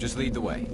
Just lead the way.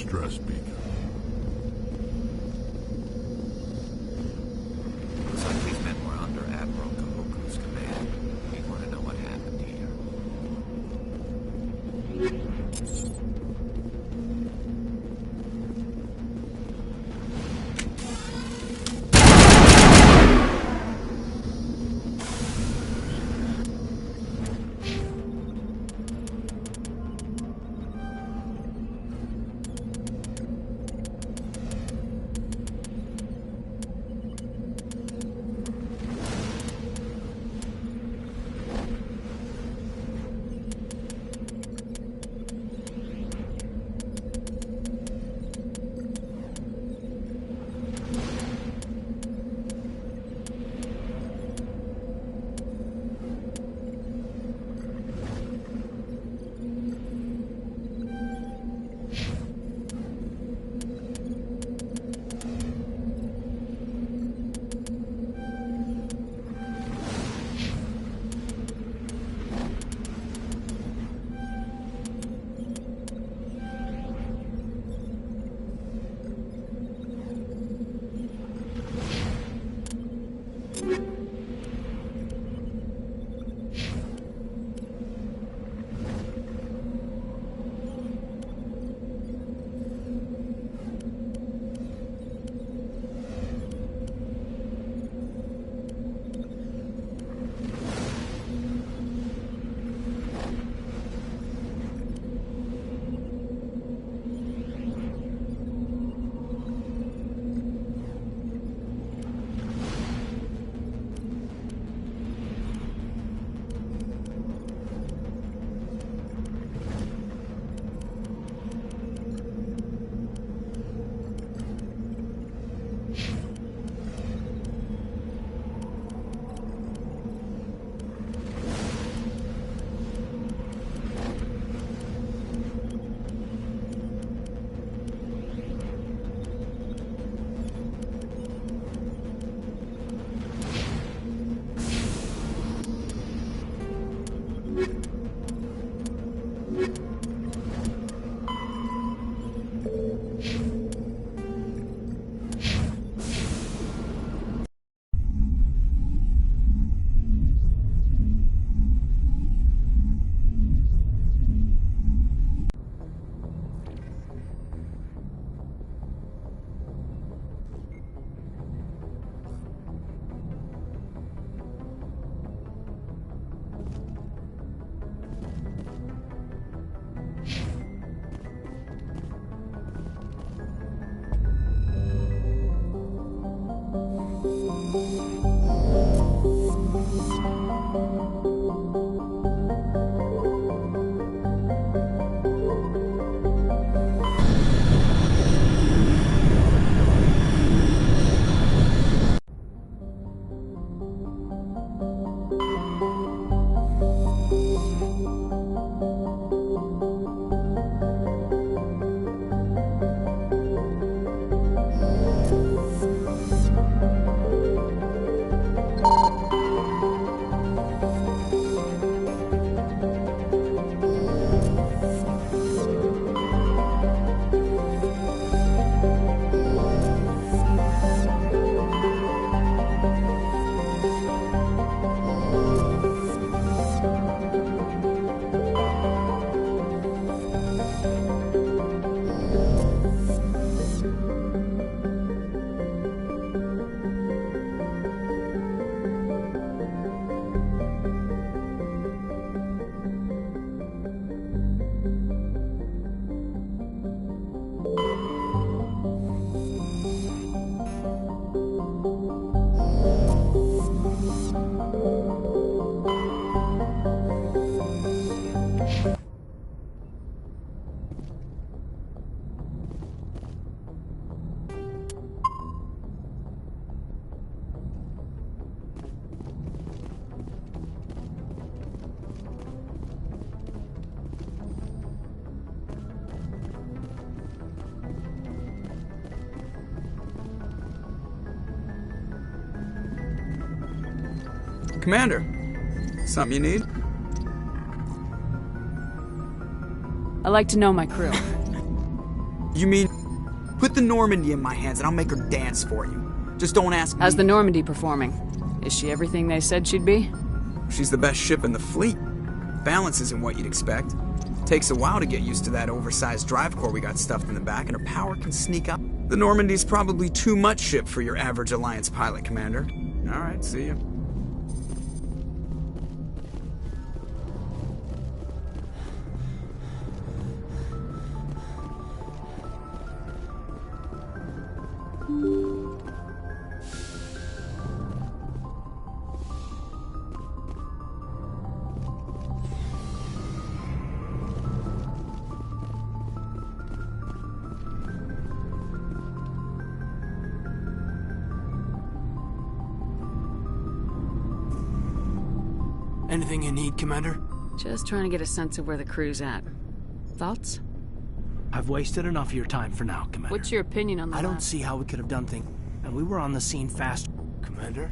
distress beacon. Looks like these men were under Admiral Kahoku's command. We want to know what happened here. Commander, something you need? I like to know my crew. You mean, put the Normandy in my hands and I'll make her dance for you. Just don't ask me. How's the Normandy performing? Is she everything they said she'd be? She's the best ship in the fleet. Balance isn't what you'd expect. Takes a while to get used to that oversized drive core we got stuffed in the back, and her power can sneak up. The Normandy's probably too much ship for your average Alliance pilot, Commander. All right, see ya. Anything you need, Commander? Just trying to get a sense of where the crew's at. Thoughts? I've wasted enough of your time for now, Commander. What's your opinion on the I don't last- see how we could have done things, and we were on the scene fast. Commander?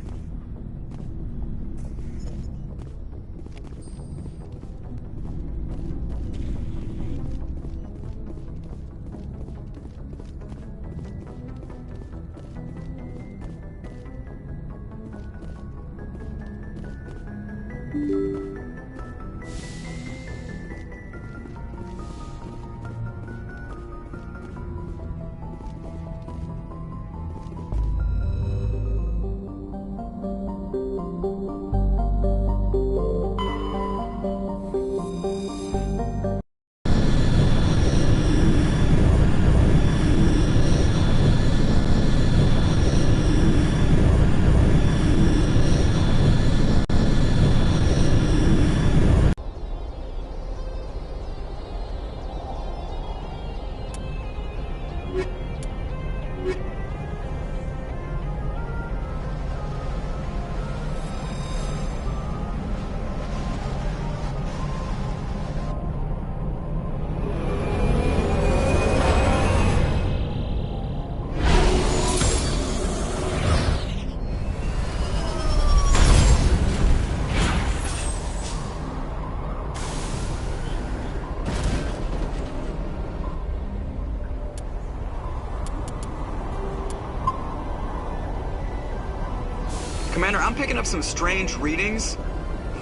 Commander, I'm picking up some strange readings.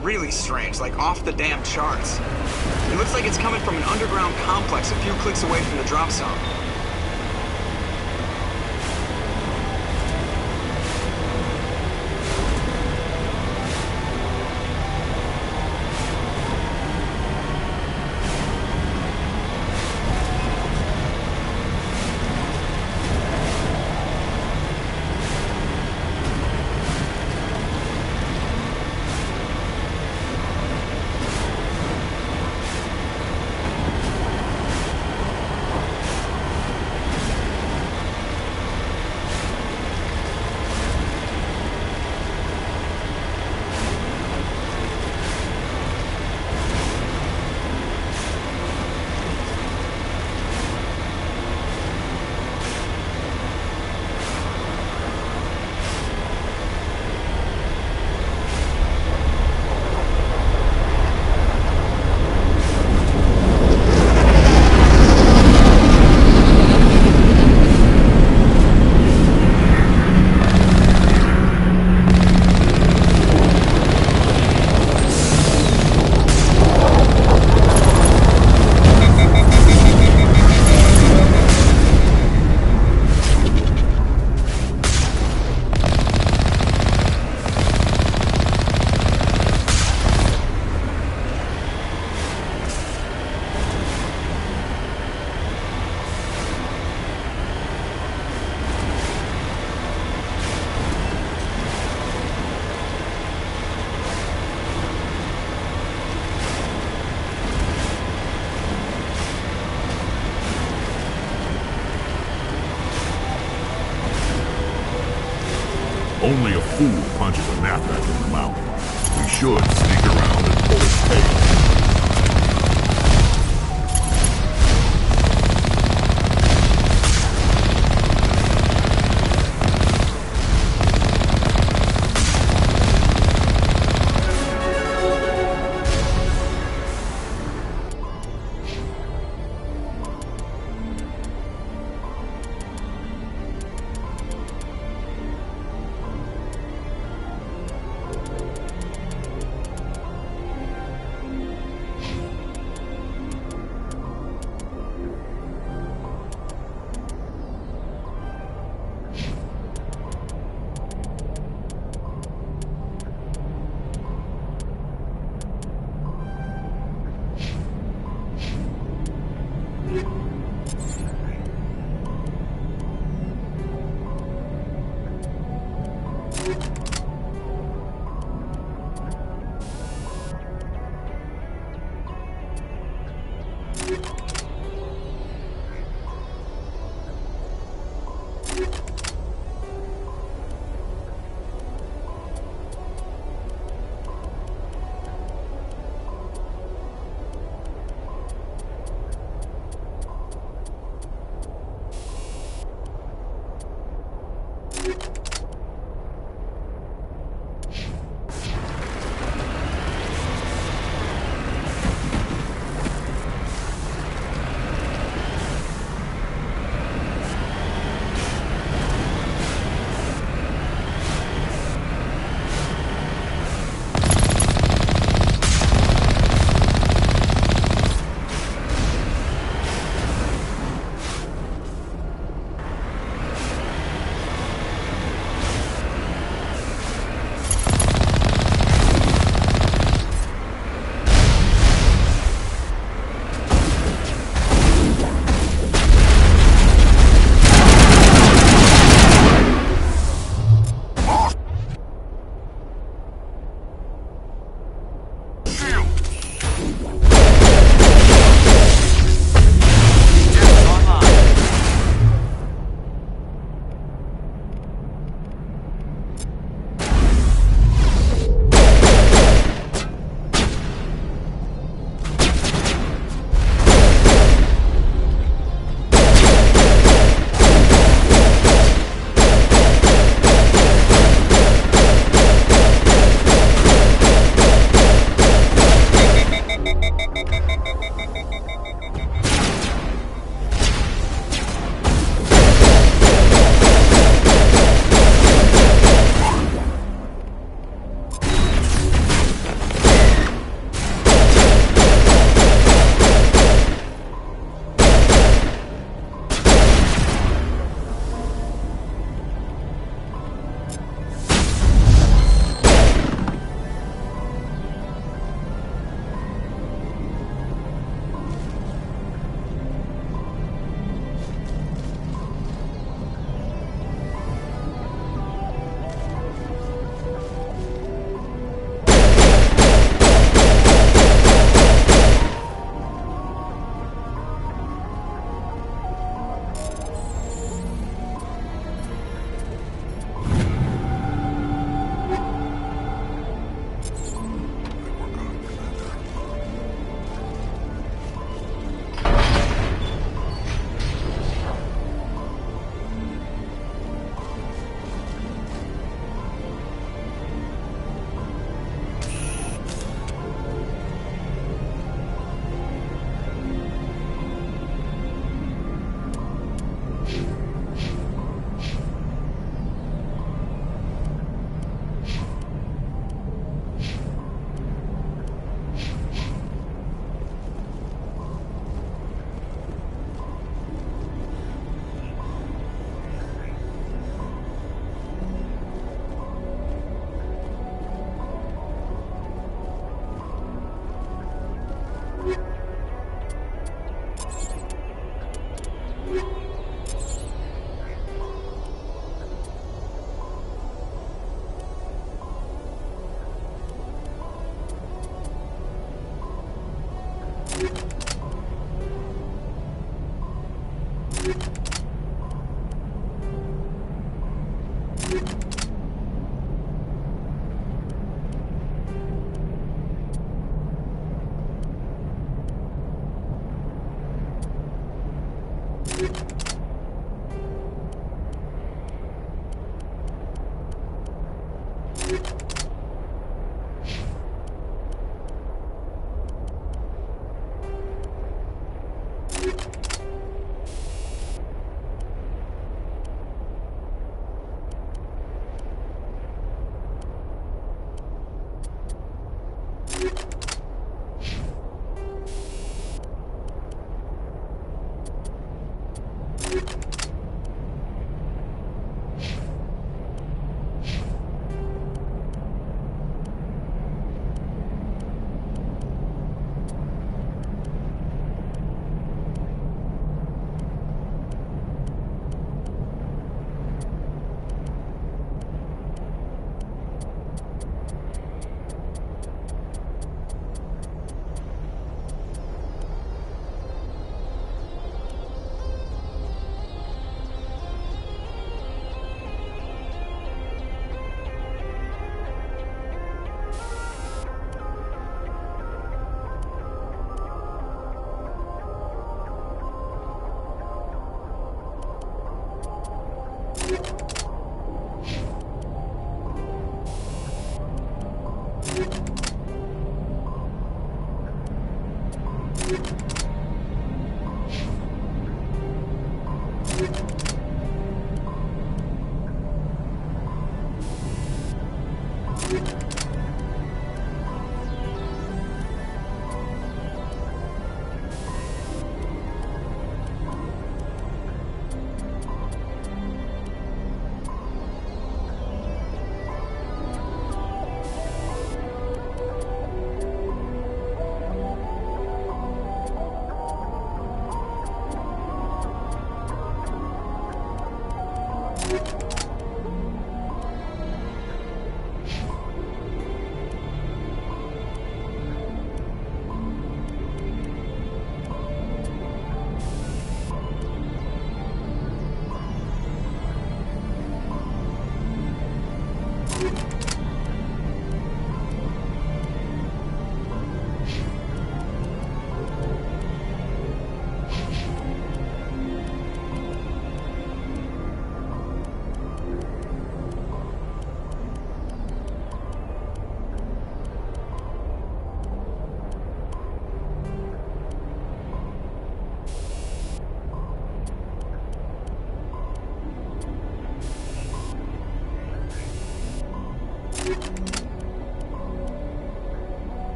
Really strange, like off the damn charts. It looks like it's coming from an underground complex a few clicks away from the drop zone. Only a fool punches a knapsack in the mouth. We should sneak around and pull its tail.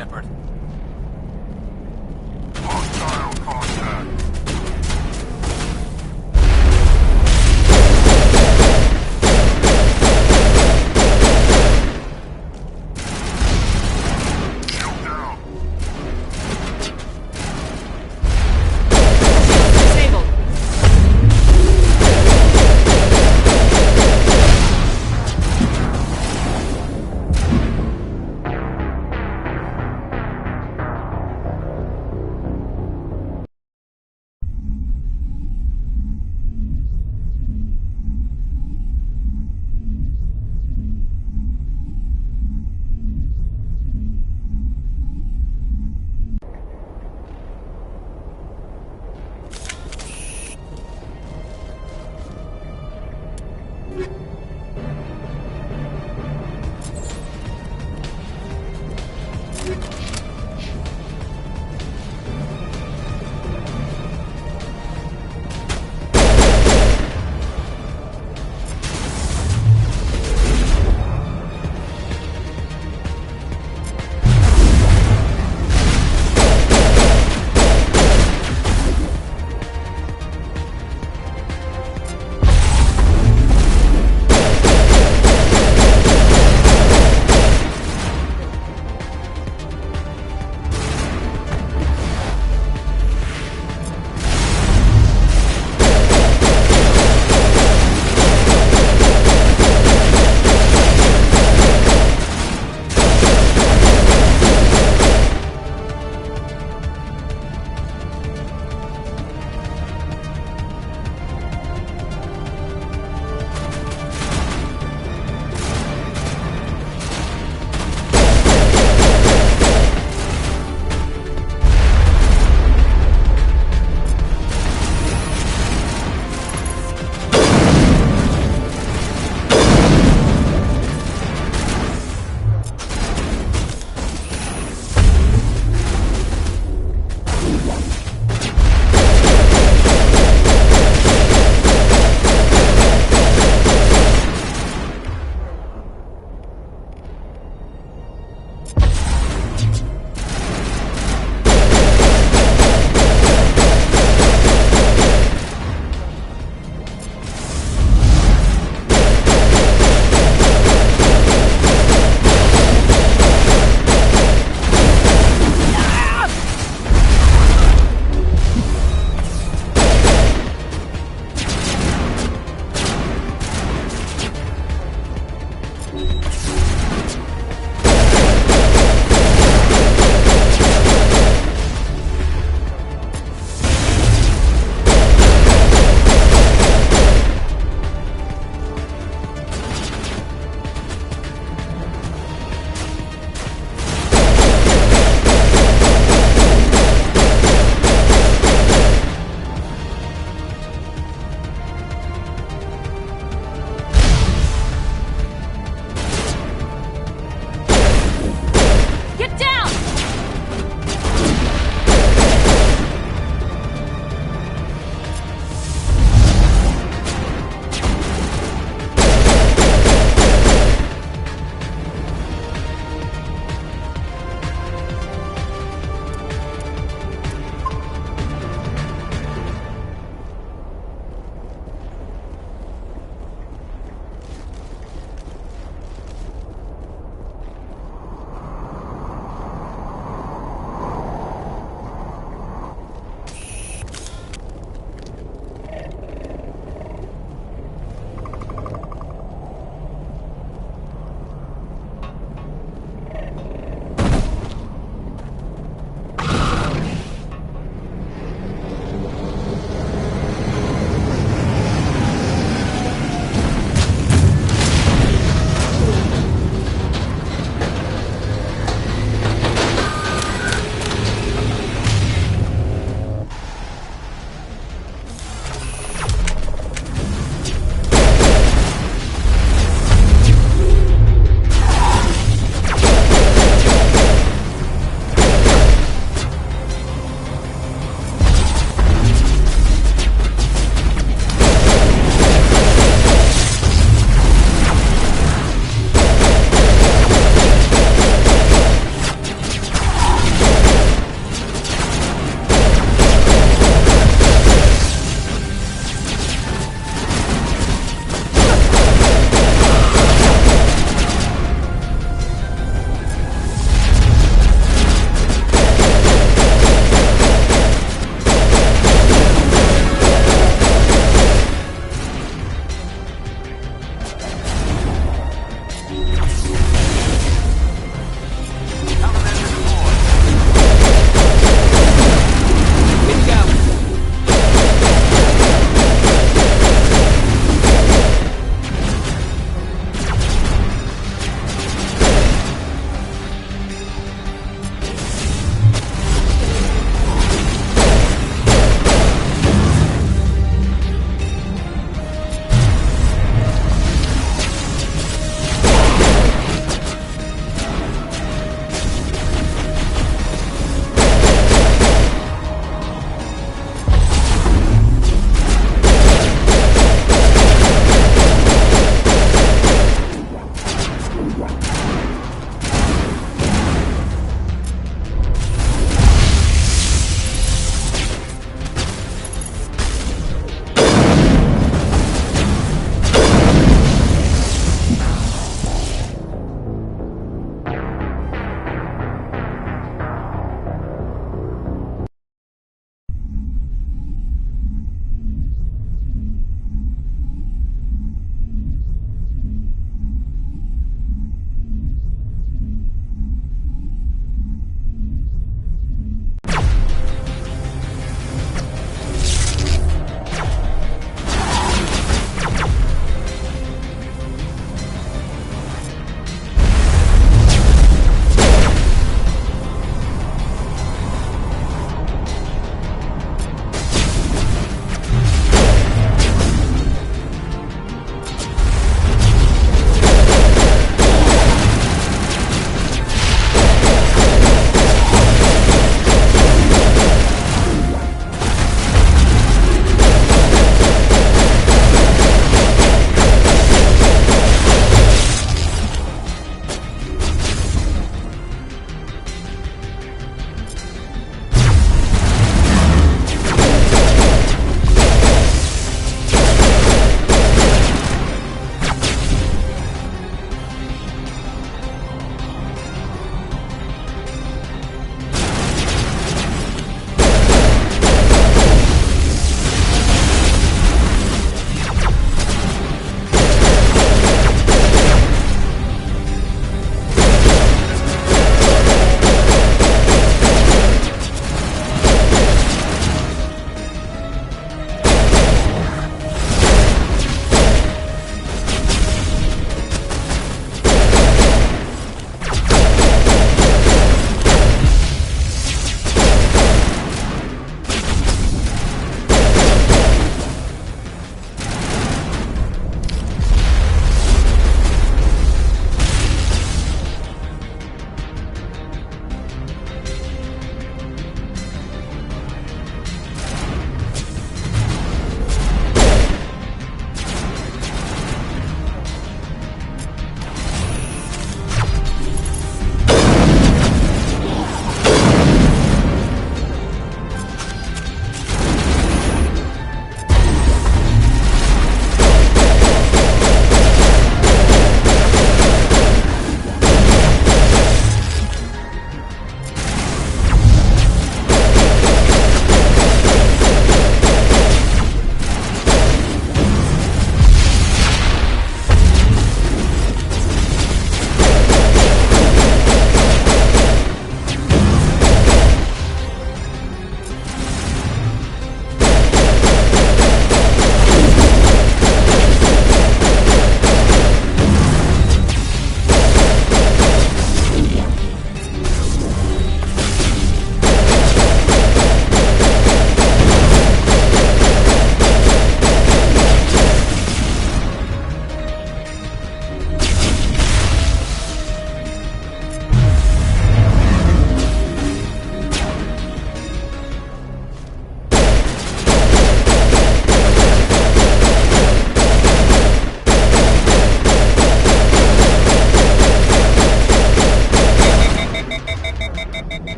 Shepard. Hostile contact. Shield down. Disabled.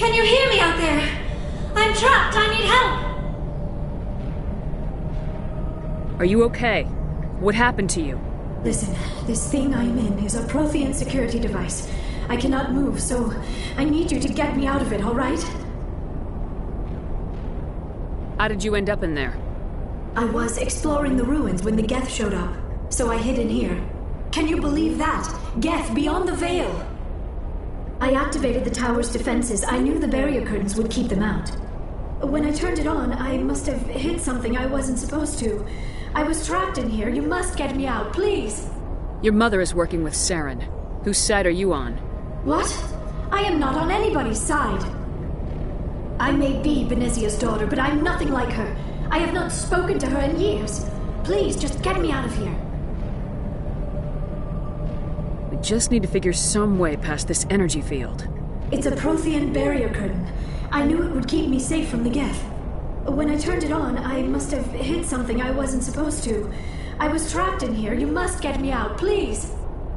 Can you hear me out there? I'm trapped. I need help. Are you okay? What happened to you? Listen, this thing I'm in is a Prothean security device. I cannot move, so I need you to get me out of it, all right? How did you end up in there? I was exploring the ruins when the Geth showed up, so I hid in here. Can you believe that? Geth beyond the veil! I activated the tower's defenses. I knew the barrier curtains would keep them out. When I turned it on, I must have hit something I wasn't supposed to. I was trapped in here. You must get me out, please! Your mother is working with Saren. Whose side are you on? What? I am not on anybody's side. I may be Benezia's daughter, but I'm nothing like her. I have not spoken to her in years. Please, just get me out of here. We just need to figure some way past this energy field. It's a Prothean barrier curtain. I knew it would keep me safe from the Geth. When I turned it on, I must have hit something I wasn't supposed to. I was trapped in here. You must get me out, please.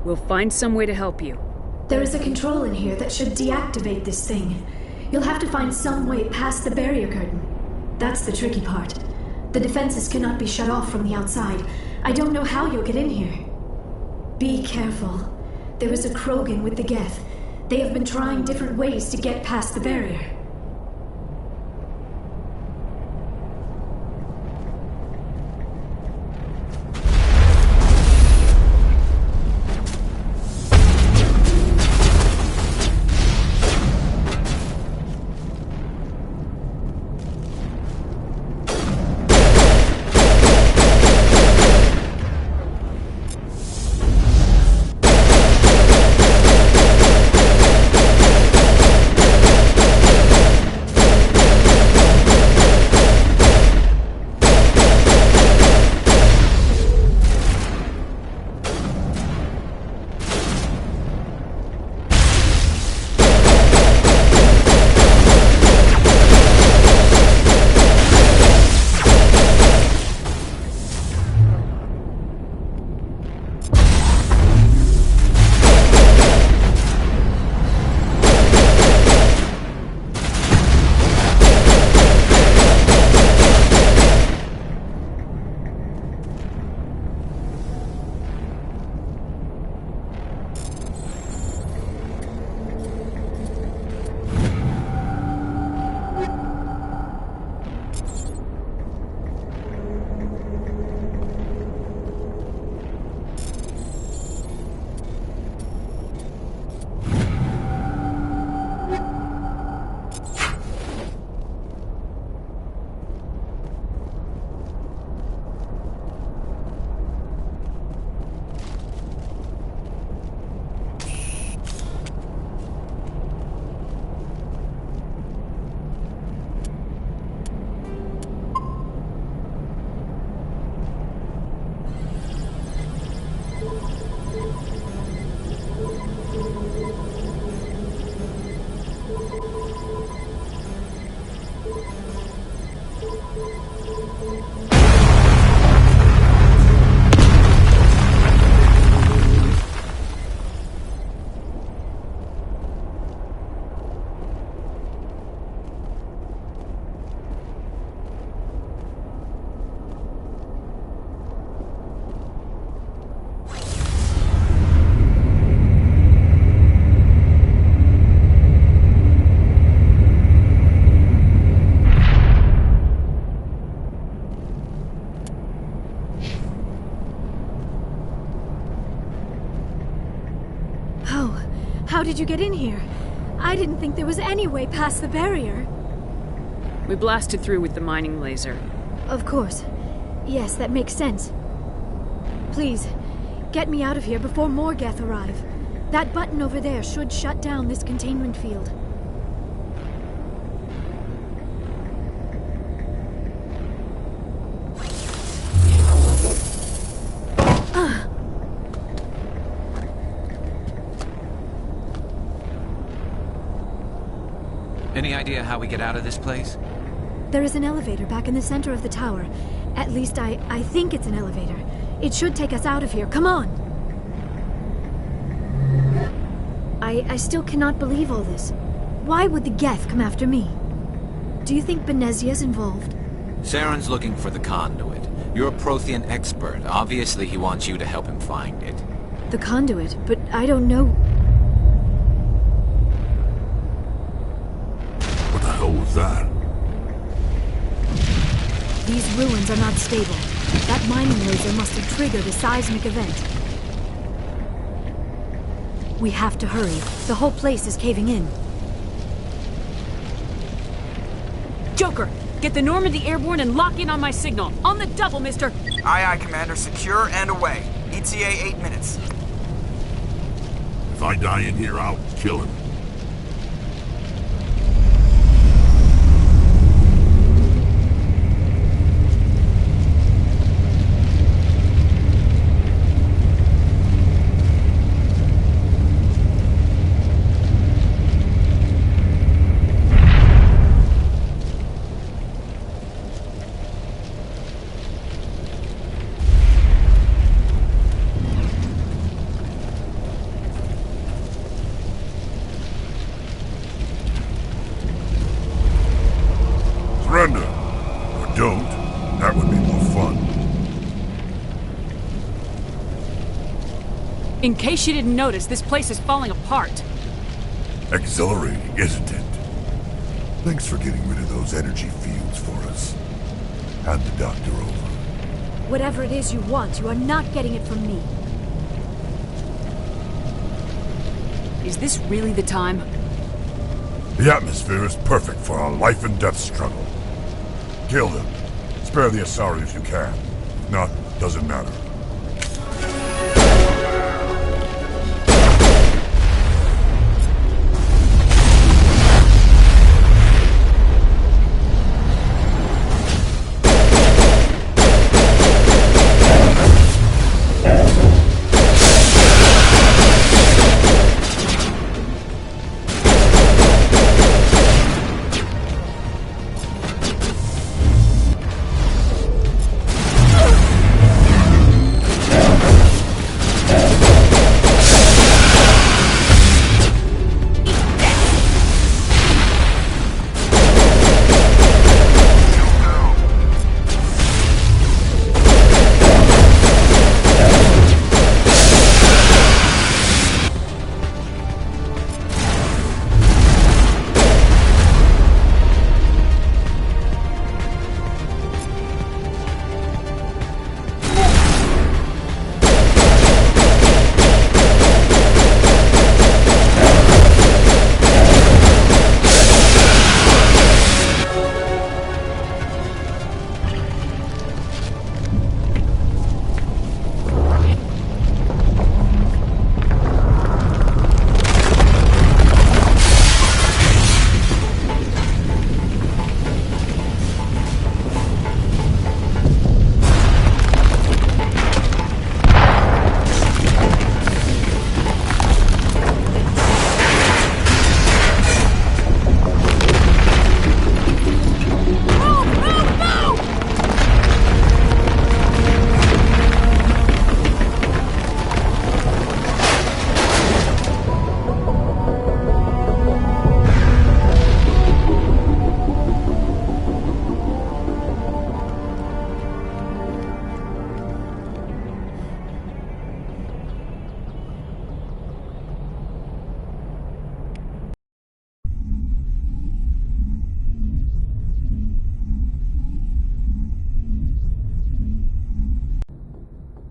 We'll find some way to help you. There is a control in here that should deactivate this thing. You'll have to find some way past the barrier curtain. That's the tricky part. The defenses cannot be shut off from the outside. I don't know how you'll get in here. Be careful. There is a Krogan with the Geth. They have been trying different ways to get past the barrier. How did you get in here? I didn't think there was any way past the barrier. We blasted through with the mining laser. Of course. Yes, that makes sense. Please, get me out of here before more Geth arrive. That button over there should shut down this containment field. Any idea how we get out of this place? There is an elevator back in the center of the tower. At least I think it's an elevator. It should take us out of here. Come on! I still cannot believe all this. why would the Geth come after me? Do you think Benezia's involved? Saren's looking for the conduit. You're a Prothean expert. Obviously, he wants you to help him find it. The conduit, but I don't know. What the hell was that? These ruins are not stable. That mining laser must have triggered a seismic event. We have to hurry. The whole place is caving in. Joker, get the Normandy airborne and lock in on my signal. On the double, mister! Aye, aye, Commander. Secure and away. ETA 8 minutes. If I die in here, I'll kill him. Surrender. Or don't. That would be more fun. In case you didn't notice, this place is falling apart. Exhilarating, isn't it? Thanks for getting rid of those energy fields for us. Hand the doctor over. Whatever it is you want, you are not getting it from me. Is this really the time? The atmosphere is perfect for a life and death struggle. Kill them. Spare the Asari if you can. If not, doesn't matter.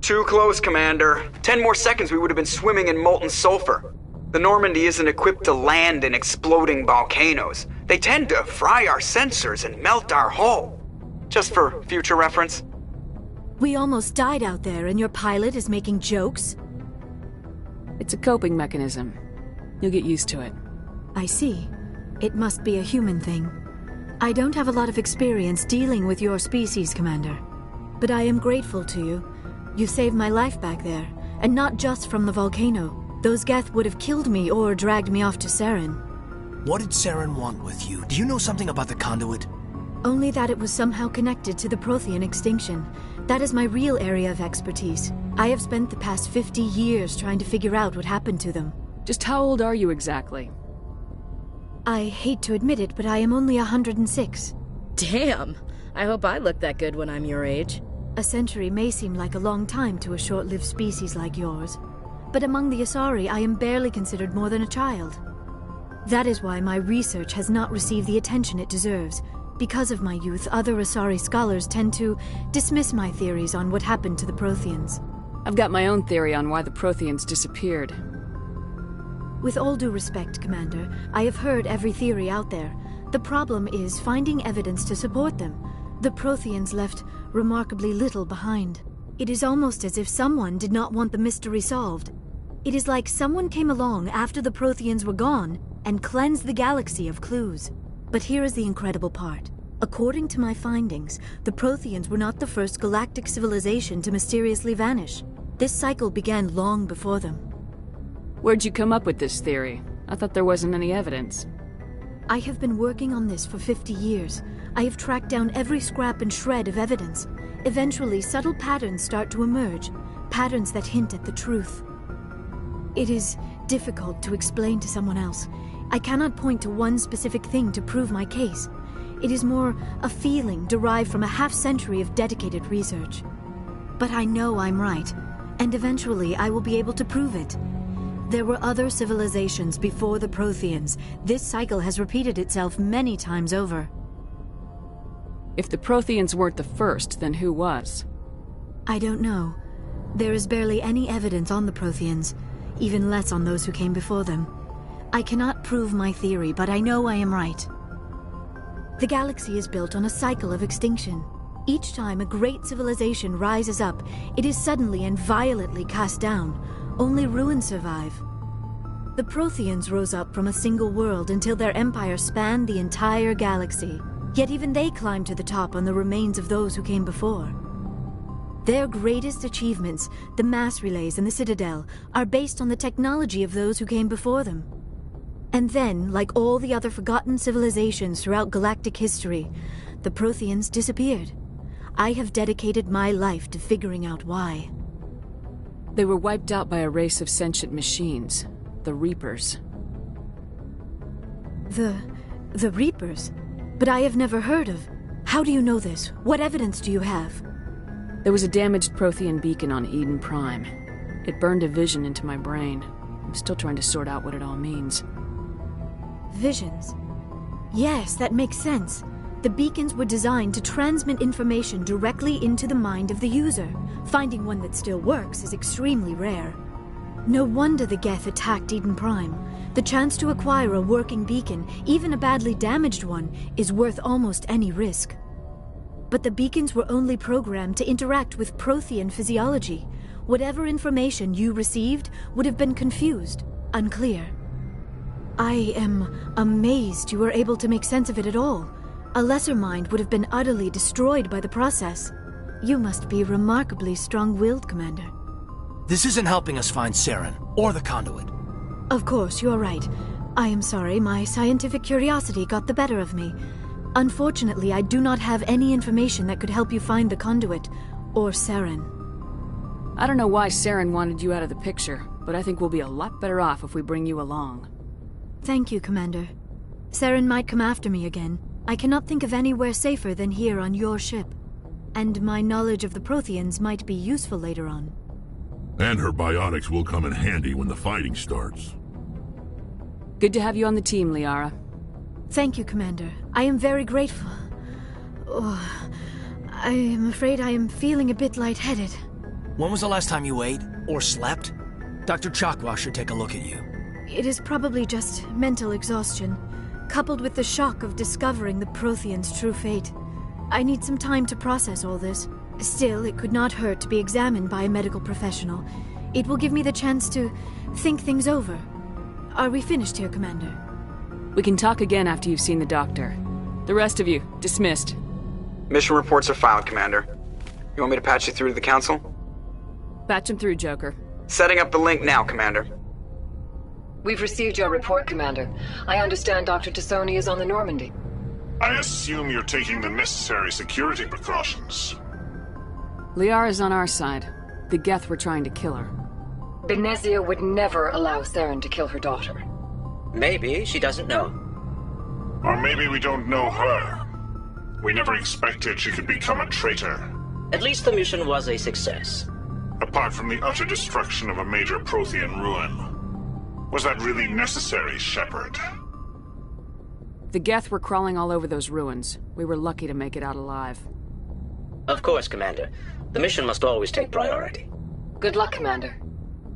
Too close, Commander. 10 more seconds we would have been swimming in molten sulfur. The Normandy isn't equipped to land in exploding volcanoes. They tend to fry our sensors and melt our hull. Just for future reference. We almost died out there and your pilot is making jokes? It's a coping mechanism. You'll get used to it. I see. It must be a human thing. I don't have a lot of experience dealing with your species, Commander. But I am grateful to you. You saved my life back there, and not just from the volcano. Those Geth would have killed me or dragged me off to Saren. What did Saren want with you? Do you know something about the conduit? Only that it was somehow connected to the Prothean extinction. That is my real area of expertise. I have spent the past 50 years trying to figure out what happened to them. Just how old are you exactly? I hate to admit it, but I am only 106. Damn! I hope I look that good when I'm your age. A century may seem like a long time to a short-lived species like yours, but among the Asari I am barely considered more than a child. That is why my research has not received the attention it deserves. Because of my youth, other Asari scholars tend to dismiss my theories on what happened to the Protheans. I've got my own theory on why the Protheans disappeared. With all due respect, Commander, I have heard every theory out there. The problem is finding evidence to support them. The Protheans left remarkably little behind. It is almost as if someone did not want the mystery solved. It is like someone came along after the Protheans were gone and cleansed the galaxy of clues. But here is the incredible part. According to my findings, the Protheans were not the first galactic civilization to mysteriously vanish. This cycle began long before them. Where'd you come up with this theory? I thought there wasn't any evidence. I have been working on this for 50 years. I have tracked down every scrap and shred of evidence. Eventually, subtle patterns start to emerge, patterns that hint at the truth. It is difficult to explain to someone else. I cannot point to one specific thing to prove my case. It is more a feeling derived from a half-century of dedicated research. But I know I'm right, and eventually I will be able to prove it. There were other civilizations before the Protheans. This cycle has repeated itself many times over. If the Protheans weren't the first, then who was? I don't know. There is barely any evidence on the Protheans, even less on those who came before them. I cannot prove my theory, but I know I am right. The galaxy is built on a cycle of extinction. Each time a great civilization rises up, it is suddenly and violently cast down. Only ruins survive. The Protheans rose up from a single world until their empire spanned the entire galaxy. Yet even they climbed to the top on the remains of those who came before. Their greatest achievements, the mass relays and the Citadel, are based on the technology of those who came before them. And then, like all the other forgotten civilizations throughout galactic history, the Protheans disappeared. I have dedicated my life to figuring out why. They were wiped out by a race of sentient machines, the Reapers. The Reapers? But I have never heard of. How do you know this? What evidence do you have? There was a damaged Prothean beacon on Eden Prime. It burned a vision into my brain. I'm still trying to sort out what it all means. Visions? Yes, that makes sense. The beacons were designed to transmit information directly into the mind of the user. Finding one that still works is extremely rare. No wonder the Geth attacked Eden Prime. The chance to acquire a working beacon, even a badly damaged one, is worth almost any risk. But the beacons were only programmed to interact with Prothean physiology. Whatever information you received would have been confused, unclear. I am amazed you were able to make sense of it at all. A lesser mind would have been utterly destroyed by the process. You must be remarkably strong-willed, Commander. This isn't helping us find Saren, or the conduit. Of course, you're right. I am sorry, my scientific curiosity got the better of me. Unfortunately, I do not have any information that could help you find the conduit, or Saren. I don't know why Saren wanted you out of the picture, but I think we'll be a lot better off if we bring you along. Thank you, Commander. Saren might come after me again. I cannot think of anywhere safer than here on your ship. And my knowledge of the Protheans might be useful later on. And her biotics will come in handy when the fighting starts. Good to have you on the team, Liara. Thank you, Commander. I am very grateful. Oh, I am afraid I am feeling a bit lightheaded. When was the last time you ate, or slept? Dr. Chakwa should take a look at you. It is probably just mental exhaustion, coupled with the shock of discovering the Protheans' true fate. I need some time to process all this. Still, it could not hurt to be examined by a medical professional. It will give me the chance to think things over. Are we finished here, Commander? We can talk again after you've seen the doctor. The rest of you, dismissed. Mission reports are filed, Commander. You want me to patch you through to the Council? Patch him through, Joker. Setting up the link now, Commander. We've received your report, Commander. I understand Dr. Tassoni is on the Normandy. I assume you're taking the necessary security precautions. Liara's on our side. The Geth were trying to kill her. Benezia would never allow Saren to kill her daughter. Maybe she doesn't know. Or maybe we don't know her. We never expected she could become a traitor. At least the mission was a success. Apart from the utter destruction of a major Prothean ruin. Was that really necessary, Shepard? The Geth were crawling all over those ruins. We were lucky to make it out alive. Of course, Commander. The mission must always take priority. Good luck, Commander.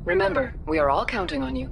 Remember, we are all counting on you.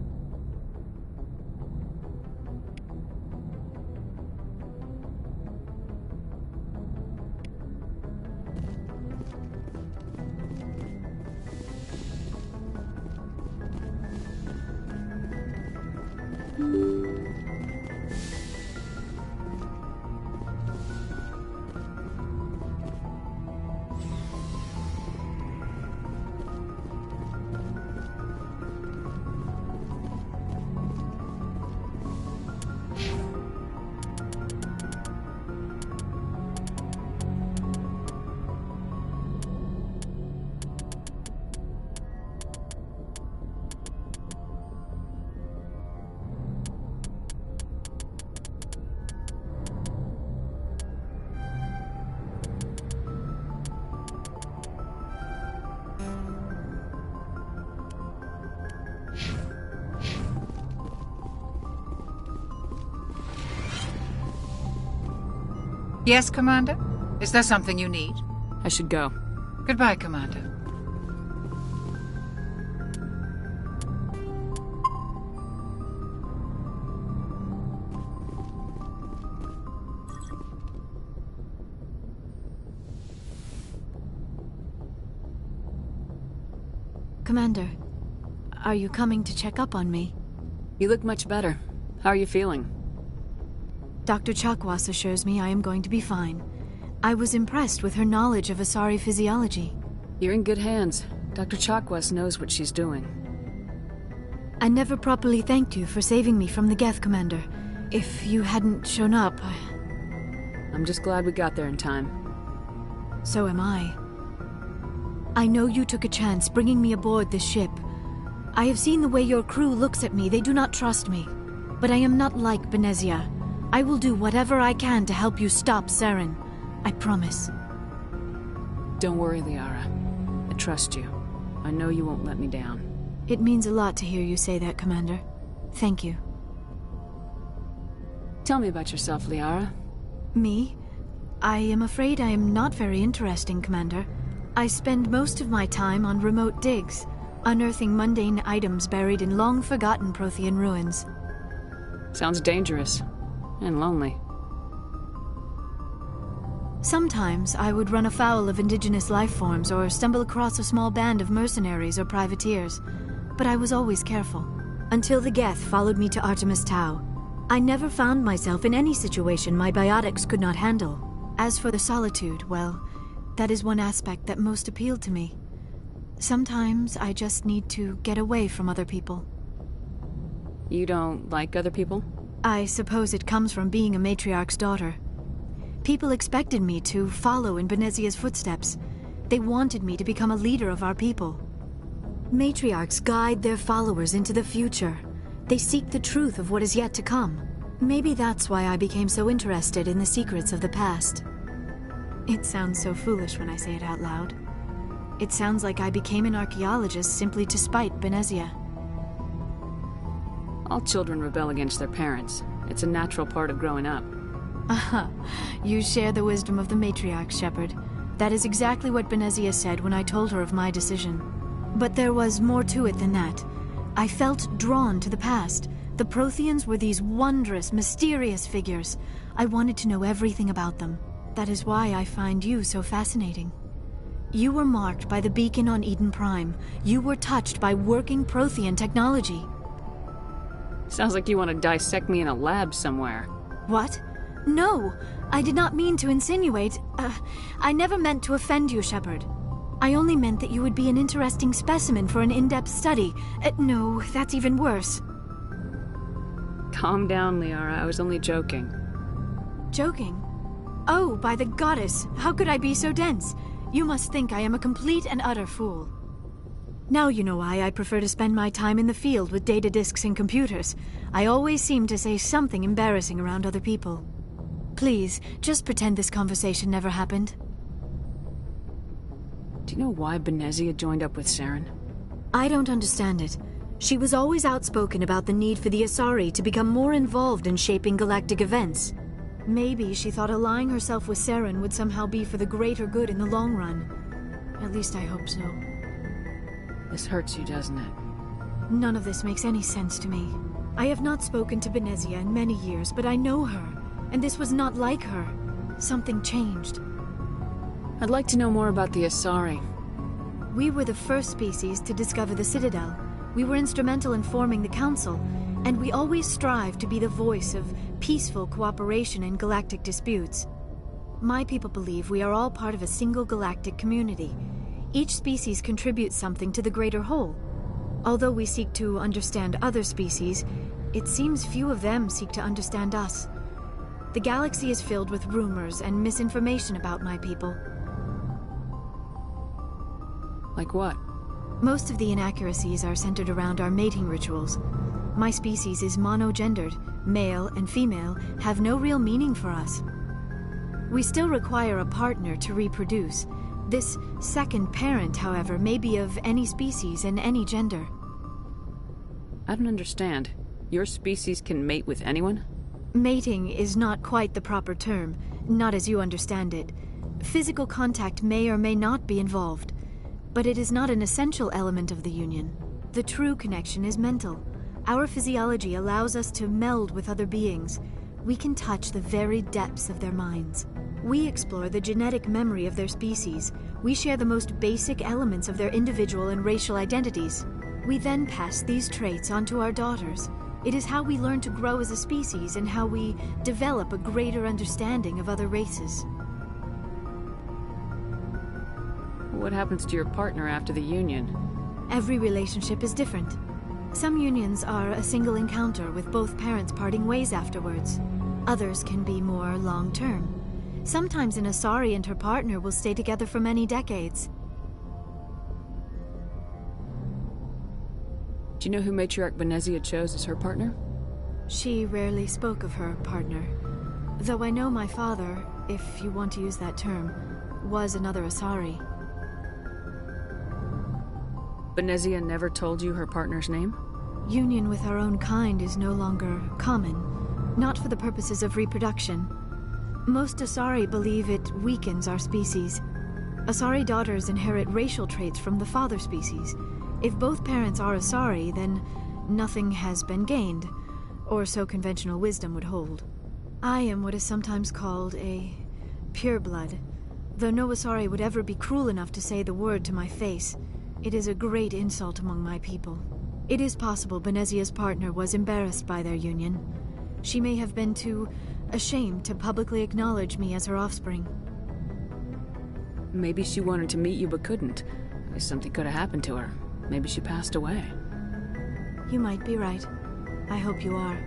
Yes, Commander? Is there something you need? I should go. Goodbye, Commander. Commander, are you coming to check up on me? You look much better. How are you feeling? Dr. Chakwas assures me I am going to be fine. I was impressed with her knowledge of Asari physiology. You're in good hands. Dr. Chakwas knows what she's doing. I never properly thanked you for saving me from the Geth, Commander. If you hadn't shown up, I'm just glad we got there in time. So am I. I know you took a chance bringing me aboard this ship. I have seen the way your crew looks at me. They do not trust me. But I am not like Benezia. I will do whatever I can to help you stop Saren. I promise. Don't worry, Liara. I trust you. I know you won't let me down. It means a lot to hear you say that, Commander. Thank you. Tell me about yourself, Liara. Me? I am afraid I am not very interesting, Commander. I spend most of my time on remote digs, unearthing mundane items buried in long-forgotten Prothean ruins. Sounds dangerous. And lonely. Sometimes I would run afoul of indigenous life forms or stumble across a small band of mercenaries or privateers, but I was always careful. Until the Geth followed me to Artemis Tau. I never found myself in any situation my biotics could not handle. As for the solitude, well, that is one aspect that most appealed to me. Sometimes I just need to get away from other people. You don't like other people? I suppose it comes from being a matriarch's daughter. People expected me to follow in Benezia's footsteps. They wanted me to become a leader of our people. Matriarchs guide their followers into the future. They seek the truth of what is yet to come. Maybe that's why I became so interested in the secrets of the past. It sounds so foolish when I say it out loud. It sounds like I became an archaeologist simply to spite Benezia. All children rebel against their parents. It's a natural part of growing up. Aha, you share the wisdom of the matriarch, Shepard. That is exactly what Benezia said when I told her of my decision. But there was more to it than that. I felt drawn to the past. The Protheans were these wondrous, mysterious figures. I wanted to know everything about them. That is why I find you so fascinating. You were marked by the beacon on Eden Prime. You were touched by working Prothean technology. Sounds like you want to dissect me in a lab somewhere. What? No, I did not mean to insinuate. I never meant to offend you, Shepard. I only meant that you would be an interesting specimen for an in-depth study. No, that's even worse. Calm down, Liara. I was only joking. Joking? Oh, by the goddess, how could I be so dense? You must think I am a complete and utter fool. Now you know why I prefer to spend my time in the field with data disks and computers. I always seem to say something embarrassing around other people. Please, just pretend this conversation never happened. Do you know why Benezia joined up with Saren? I don't understand it. She was always outspoken about the need for the Asari to become more involved in shaping galactic events. Maybe she thought allying herself with Saren would somehow be for the greater good in the long run. At least I hope so. This hurts you, doesn't it? None of this makes any sense to me. I have not spoken to Benezia in many years, but I know her, and this was not like her. Something changed. I'd like to know more about the Asari. We were the first species to discover the Citadel. We were instrumental in forming the Council, and we always strive to be the voice of peaceful cooperation in galactic disputes. My people believe we are all part of a single galactic community. Each species contributes something to the greater whole. Although we seek to understand other species, it seems few of them seek to understand us. The galaxy is filled with rumors and misinformation about my people. Like what? Most of the inaccuracies are centered around our mating rituals. My species is monogendered. Male and female have no real meaning for us. We still require a partner to reproduce. This second parent, however, may be of any species and any gender. I don't understand. Your species can mate with anyone? Mating is not quite the proper term, not as you understand it. Physical contact may or may not be involved, but it is not an essential element of the union. The true connection is mental. Our physiology allows us to meld with other beings. We can touch the very depths of their minds. We explore the genetic memory of their species. We share the most basic elements of their individual and racial identities. We then pass these traits onto our daughters. It is how we learn to grow as a species and how we develop a greater understanding of other races. What happens to your partner after the union? Every relationship is different. Some unions are a single encounter with both parents parting ways afterwards. Others can be more long-term. Sometimes an Asari and her partner will stay together for many decades. Do you know who Matriarch Benezia chose as her partner? She rarely spoke of her partner. Though I know my father, if you want to use that term, was another Asari. Benezia never told you her partner's name? Union with our own kind is no longer common, not for the purposes of reproduction. Most Asari believe it weakens our species. Asari daughters inherit racial traits from the father species. If both parents are Asari, then nothing has been gained, or so conventional wisdom would hold. I am what is sometimes called a pureblood, though no Asari would ever be cruel enough to say the word to my face. It is a great insult among my people. It is possible Benezia's partner was embarrassed by their union. She may have been too ashamed to publicly acknowledge me as her offspring. Maybe she wanted to meet you but couldn't. Something could have happened to her. Maybe she passed away. You might be right. I hope you are.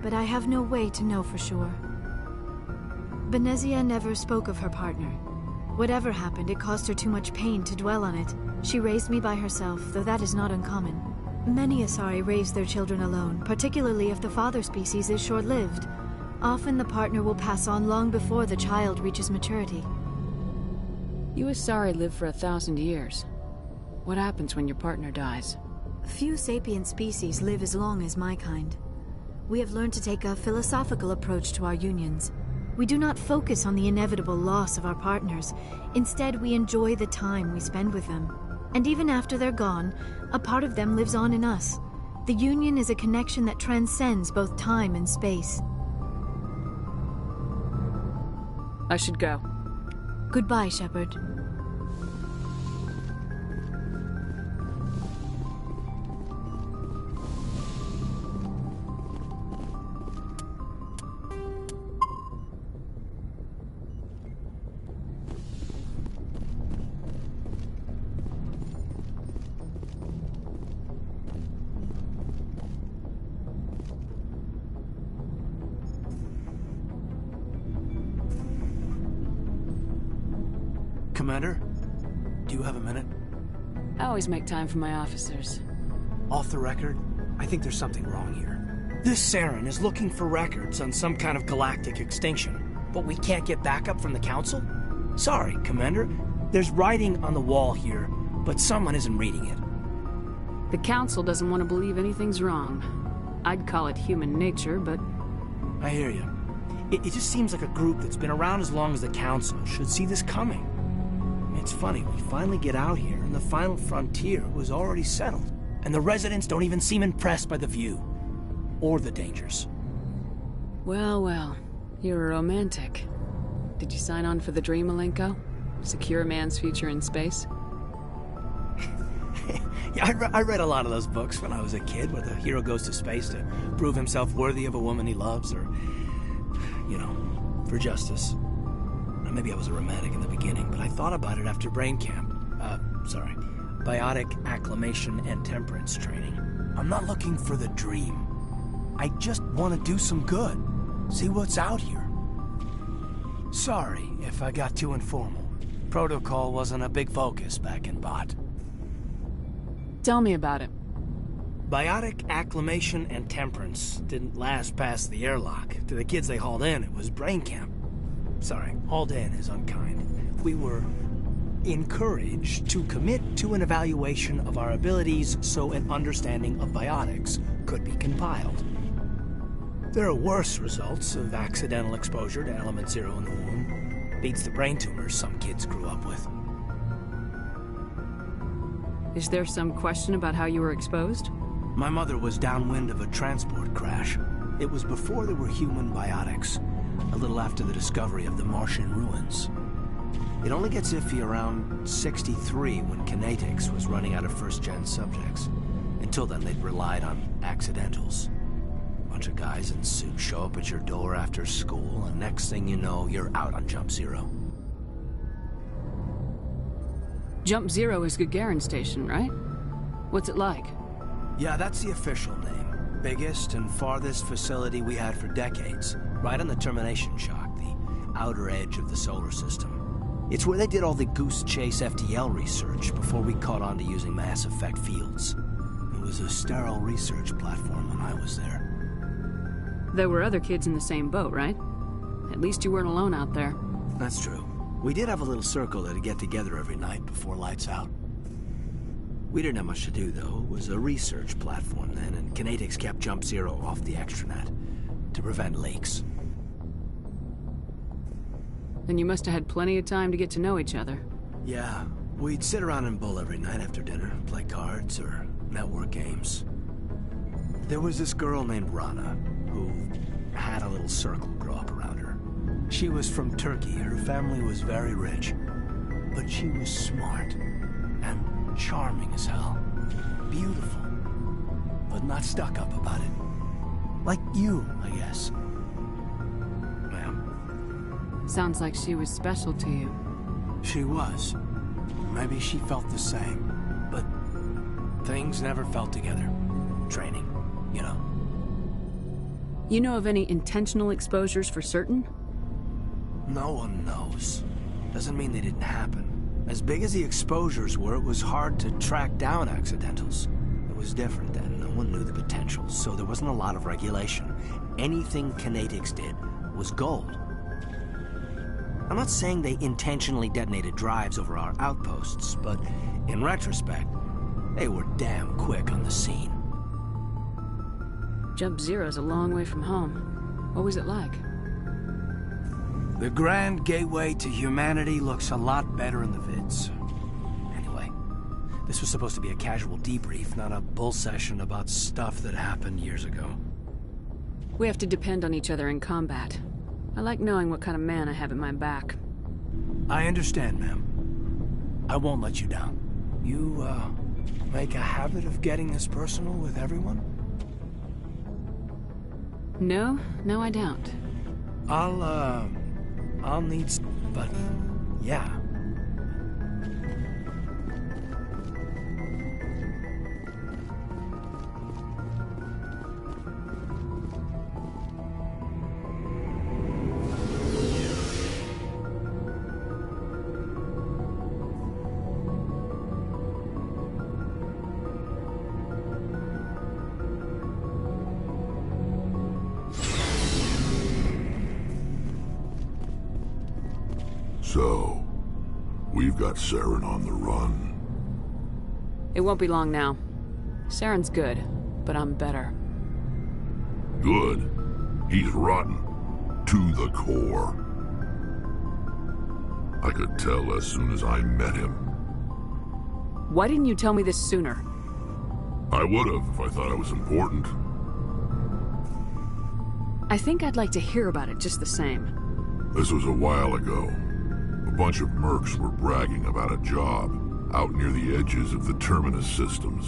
But I have no way to know for sure. Benezia never spoke of her partner. Whatever happened, it caused her too much pain to dwell on it. She raised me by herself, though that is not uncommon. Many Asari raise their children alone, particularly if the father species is short-lived. Often the partner will pass on long before the child reaches maturity. You Asari live for 1,000 years. What happens when your partner dies? Few sapient species live as long as my kind. We have learned to take a philosophical approach to our unions. We do not focus on the inevitable loss of our partners. Instead, we enjoy the time we spend with them. And even after they're gone, a part of them lives on in us. The union is a connection that transcends both time and space. I should go. Goodbye, Shepard. Commander, do you have a minute? I always make time for my officers. Off the record, I think there's something wrong here. This Saren is looking for records on some kind of galactic extinction, but we can't get backup from the Council? Sorry, Commander. There's writing on the wall here, but someone isn't reading it. The Council doesn't want to believe anything's wrong. I'd call it human nature, but... I hear you. It just seems like a group that's been around as long as the Council should see this coming. It's funny, we finally get out here, and the final frontier was already settled, and the residents don't even seem impressed by the view. Or the dangers. Well, well. You're a romantic. Did you sign on for the dream, Malenko? Secure a man's future in space? Yeah, I read a lot of those books when I was a kid, where the hero goes to space to prove himself worthy of a woman he loves, or, you know, for justice. Now, maybe I was a romantic in the beginning, but I thought about it after brain camp. Biotic acclimation and temperance training. I'm not looking for the dream. I just want to do some good. See what's out here. Sorry if I got too informal. Protocol wasn't a big focus back in Bot. Tell me about it. Biotic acclimation and temperance didn't last past the airlock. To the kids they hauled in, it was brain camp. Sorry, hauled in is unkind. We were encouraged to commit to an evaluation of our abilities so an understanding of biotics could be compiled. There are worse results of accidental exposure to element 0 in the womb. Beats the brain tumors some kids grew up with. Is there some question about how you were exposed? My mother was downwind of a transport crash. It was before there were human biotics, a little after the discovery of the Martian ruins. It only gets iffy around 63 when kinetics was running out of first-gen subjects. Until then, they'd relied on accidentals. Bunch of guys in suits show up at your door after school, and next thing you know, you're out on Jump Zero. Jump Zero is Gagarin Station, right? What's it like? Yeah, that's the official name. Biggest and farthest facility we had for decades. Right on the termination shock, the outer edge of the solar system. It's where they did all the Goose Chase FTL research before we caught on to using mass effect fields. It was a sterile research platform when I was there. There were other kids in the same boat, right? At least you weren't alone out there. That's true. We did have a little circle that'd get together every night before lights out. We didn't have much to do, though. It was a research platform then, and kinetics kept Jump Zero off the extranet to prevent leaks. Then you must have had plenty of time to get to know each other. Yeah, we'd sit around and bull every night after dinner, play cards or network games. There was this girl named Rana, who had a little circle grow up around her. She was from Turkey. Her family was very rich. But she was smart and charming as hell. Beautiful, but not stuck up about it. Like you, I guess. Ma'am. Sounds like she was special to you. She was. Maybe she felt the same. But things never felt together. Training, you know. You know of any intentional exposures for certain? No one knows. Doesn't mean they didn't happen. As big as the exposures were, it was hard to track down accidentals. It was different then. No one knew the potential, so there wasn't a lot of regulation. Anything kinetics did was gold. I'm not saying they intentionally detonated drives over our outposts, but in retrospect, they were damn quick on the scene. Jump Zero's a long way from home. What was it like? The grand gateway to humanity looks a lot better in the vids. Anyway, this was supposed to be a casual debrief, not a bull session about stuff that happened years ago. We have to depend on each other in combat. I like knowing what kind of man I have at my back. I understand, ma'am. I won't let you down. You, make a habit of getting this personal with everyone? No, I don't. I'll need but yeah. So, we've got Saren on the run. It won't be long now. Saren's good, but I'm better. Good? He's rotten. To the core. I could tell as soon as I met him. Why didn't you tell me this sooner? I would've if I thought it was important. I think I'd like to hear about it just the same. This was a while ago. A bunch of mercs were bragging about a job out near the edges of the Terminus systems.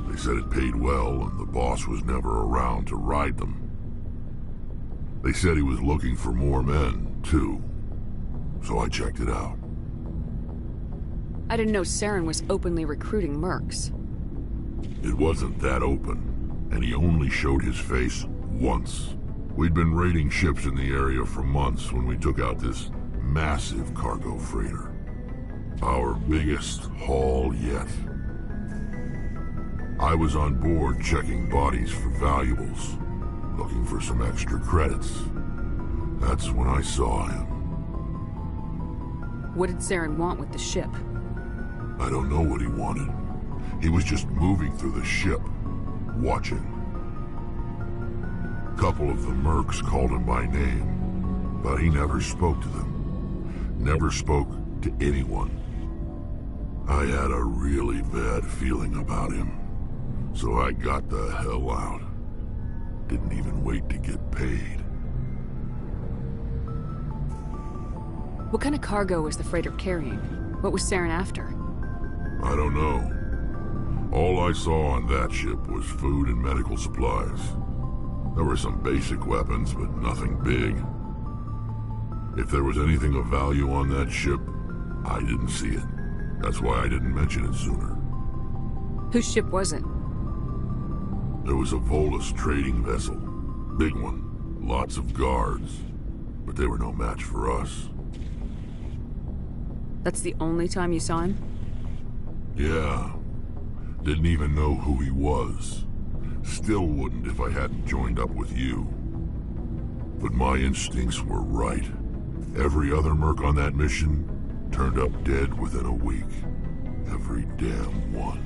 They said it paid well and the boss was never around to ride them. They said he was looking for more men, too. So I checked it out. I didn't know Saren was openly recruiting mercs. It wasn't that open, and he only showed his face once. We'd been raiding ships in the area for months when we took out this massive cargo freighter. Our biggest haul yet. I was on board checking bodies for valuables, looking for some extra credits. That's when I saw him. What did Saren want with the ship? I don't know what he wanted. He was just moving through the ship, watching. A couple of the mercs called him by name, but he never spoke to them. Never spoke to anyone. I had a really bad feeling about him, so I got the hell out. Didn't even wait to get paid. What kind of cargo was the freighter carrying? What was Saren after? I don't know. All I saw on that ship was food and medical supplies. There were some basic weapons, but nothing big. If there was anything of value on that ship, I didn't see it. That's why I didn't mention it sooner. Whose ship was it? There was a Volus trading vessel. Big one. Lots of guards. But they were no match for us. That's the only time you saw him? Yeah. Didn't even know who he was. Still wouldn't if I hadn't joined up with you. But my instincts were right. Every other merc on that mission turned up dead within a week. Every damn one.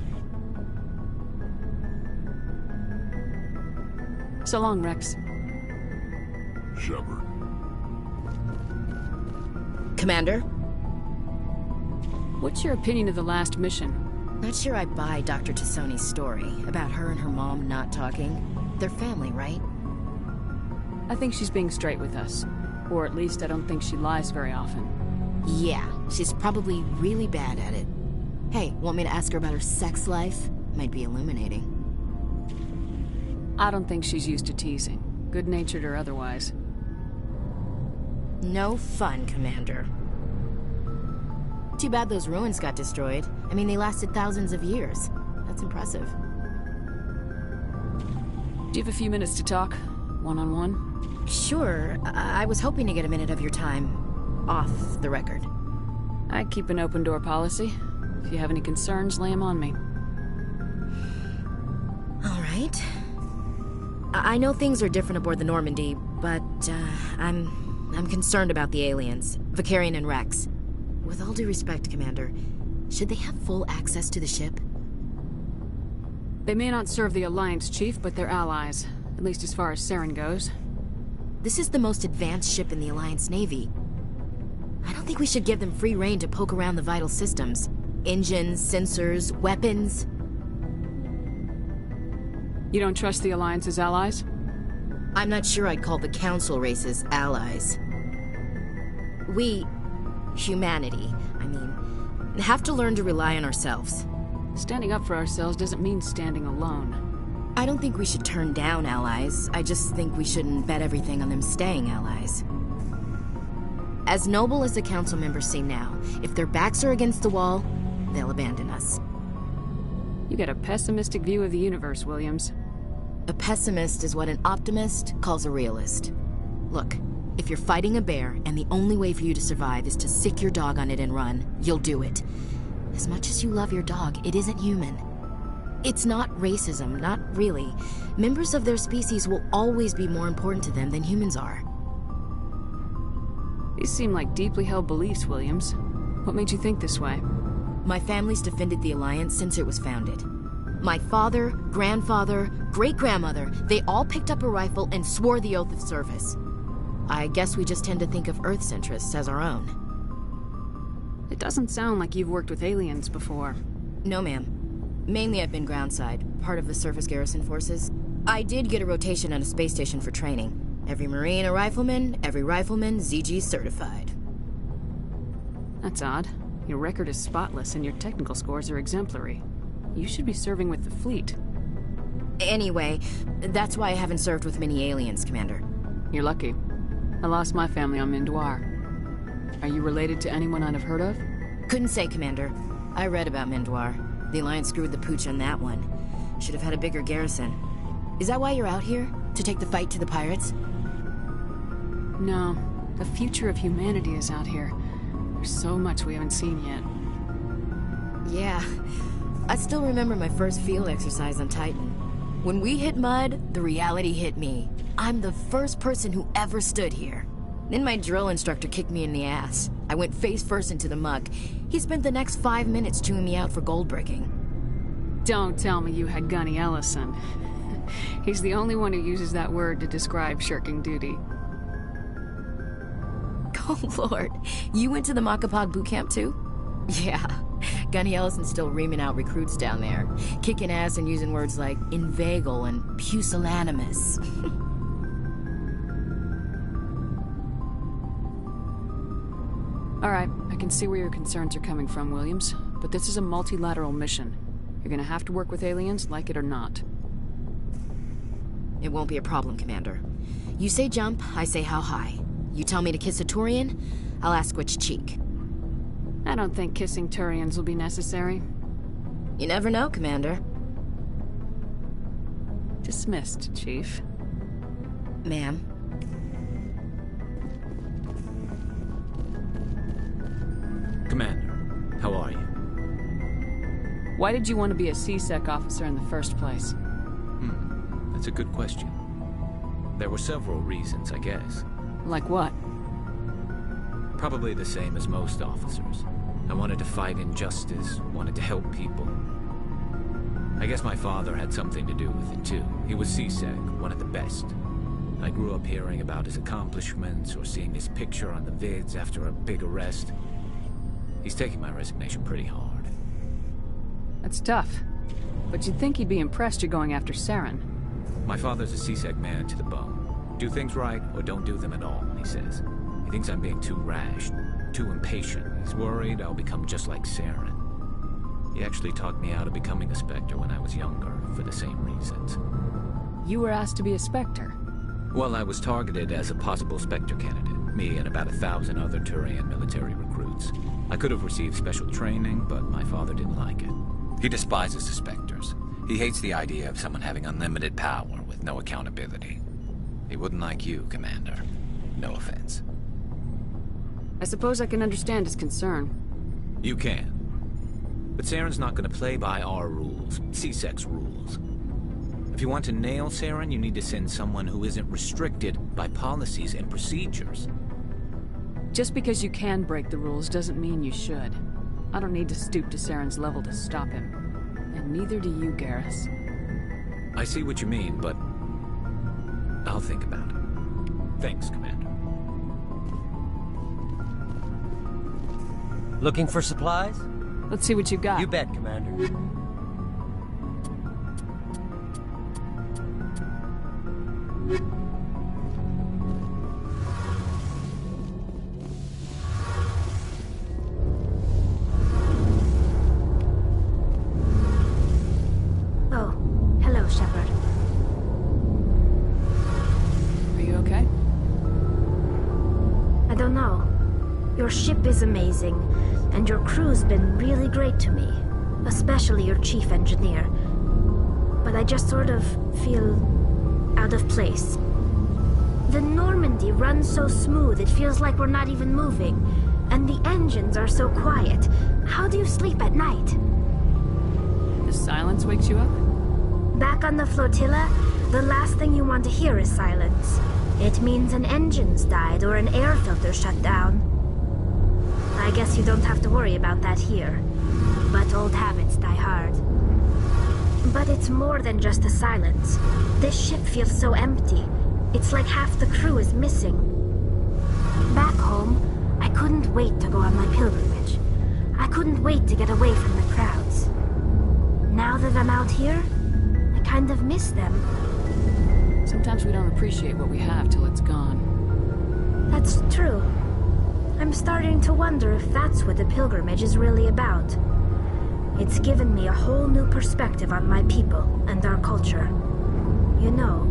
So long, Rex. Shepard. Commander? What's your opinion of the last mission? Not sure I buy Dr. Tassoni's story about her and her mom not talking. They're family, right? I think she's being straight with us. Or at least I don't think she lies very often. Yeah, she's probably really bad at it. Hey, want me to ask her about her sex life? Might be illuminating. I don't think she's used to teasing, good-natured or otherwise. No fun, Commander. Too bad those ruins got destroyed. I mean, they lasted thousands of years. That's impressive. Do you have a few minutes to talk? One-on-one? Sure. I was hoping to get a minute of your time off the record. I keep an open-door policy. If you have any concerns, lay them on me. All right. I know things are different aboard the Normandy, but I'm concerned about the aliens, Vicarian and Rex. With all due respect, Commander, should they have full access to the ship? They may not serve the Alliance, Chief, but they're allies. At least as far as Saren goes. This is the most advanced ship in the Alliance Navy. I don't think we should give them free rein to poke around the vital systems. Engines, sensors, weapons. You don't trust the Alliance's allies? I'm not sure I'd call the Council races allies. We, humanity, I mean, have to learn to rely on ourselves. Standing up for ourselves doesn't mean standing alone. I don't think we should turn down allies. I just think we shouldn't bet everything on them staying allies. As noble as the Council members seem now, if their backs are against the wall, they'll abandon us. You get a pessimistic view of the universe, Williams. A pessimist is what an optimist calls a realist. Look, if you're fighting a bear and the only way for you to survive is to sick your dog on it and run, you'll do it. As much as you love your dog, it isn't human. It's not racism, not really. Members of their species will always be more important to them than humans are. These seem like deeply held beliefs, Williams. What made you think this way? My family's defended the Alliance since it was founded. My father, grandfather, great-grandmother, they all picked up a rifle and swore the oath of service. I guess we just tend to think of Earth's interests as our own. It doesn't sound like you've worked with aliens before. No, ma'am. Mainly I've been groundside, part of the surface garrison forces. I did get a rotation on a space station for training. Every Marine a rifleman, every rifleman ZG certified. That's odd. Your record is spotless and your technical scores are exemplary. You should be serving with the fleet. Anyway, that's why I haven't served with many aliens, Commander. You're lucky. I lost my family on Mindoir. Are you related to anyone I'd have heard of? Couldn't say, Commander. I read about Mindoir. The Alliance screwed the pooch on that one. Should have had a bigger garrison. Is that why you're out here? To take the fight to the pirates? No. The future of humanity is out here. There's so much we haven't seen yet. Yeah. I still remember my first field exercise on Titan. When we hit mud, the reality hit me. I'm the first person who ever stood here. Then my drill instructor kicked me in the ass. I went face first into the muck. He spent the next 5 minutes chewing me out for gold bricking. Don't tell me you had Gunny Ellison. He's the only one who uses that word to describe shirking duty. Oh, Lord. You went to the Macapag boot camp, too? Yeah. Gunny Ellison's still reaming out recruits down there. Kicking ass and using words like inveigle and pusillanimous. All right, I can see where your concerns are coming from, Williams. But this is a multilateral mission. You're gonna have to work with aliens, like it or not. It won't be a problem, Commander. You say jump, I say how high. You tell me to kiss a Turian, I'll ask which cheek. I don't think kissing Turians will be necessary. You never know, Commander. Dismissed, Chief. Ma'am. Commander, how are you? Why did you want to be a C-Sec officer in the first place? That's a good question. There were several reasons, I guess. Like what? Probably the same as most officers. I wanted to fight injustice, wanted to help people. I guess my father had something to do with it too. He was C-Sec, one of the best. I grew up hearing about his accomplishments or seeing his picture on the vids after a big arrest. He's taking my resignation pretty hard. That's tough. But you'd think he'd be impressed you're going after Saren. My father's a C-Sec man to the bone. Do things right or don't do them at all, he says. He thinks I'm being too rash, too impatient. He's worried I'll become just like Saren. He actually talked me out of becoming a Spectre when I was younger, for the same reasons. You were asked to be a Spectre? Well, I was targeted as a possible Spectre candidate. Me and about 1,000 other Turian military recruits. I could have received special training, but my father didn't like it. He despises the Spectres. He hates the idea of someone having unlimited power with no accountability. He wouldn't like you, Commander. No offense. I suppose I can understand his concern. You can. But Saren's not going to play by our rules, C-Sec's rules. If you want to nail Saren, you need to send someone who isn't restricted by policies and procedures. Just because you can break the rules doesn't mean you should. I don't need to stoop to Saren's level to stop him. And neither do you, Garrus. I see what you mean, but I'll think about it. Thanks, Commander. Looking for supplies? Let's see what you got. You bet, Commander. Oh, hello, Shepard. Are you okay? I don't know. Your ship is amazing, and your crew's been really great to me, especially your chief engineer. But I just sort of feel out of place. The Normandy runs so smooth it feels like we're not even moving, and the engines are so quiet. How do you sleep at night? The silence wakes you up? Back on the flotilla, the last thing you want to hear is silence. It means an engine's died or an air filter shut down. I guess you don't have to worry about that here. But old habits die hard. But it's more than just the silence. This ship feels so empty. It's like half the crew is missing. Back home, I couldn't wait to go on my pilgrimage. I couldn't wait to get away from the crowds. Now that I'm out here, I kind of miss them. Sometimes we don't appreciate what we have till it's gone. That's true. I'm starting to wonder if that's what the pilgrimage is really about. It's given me a whole new perspective on my people and our culture. You know,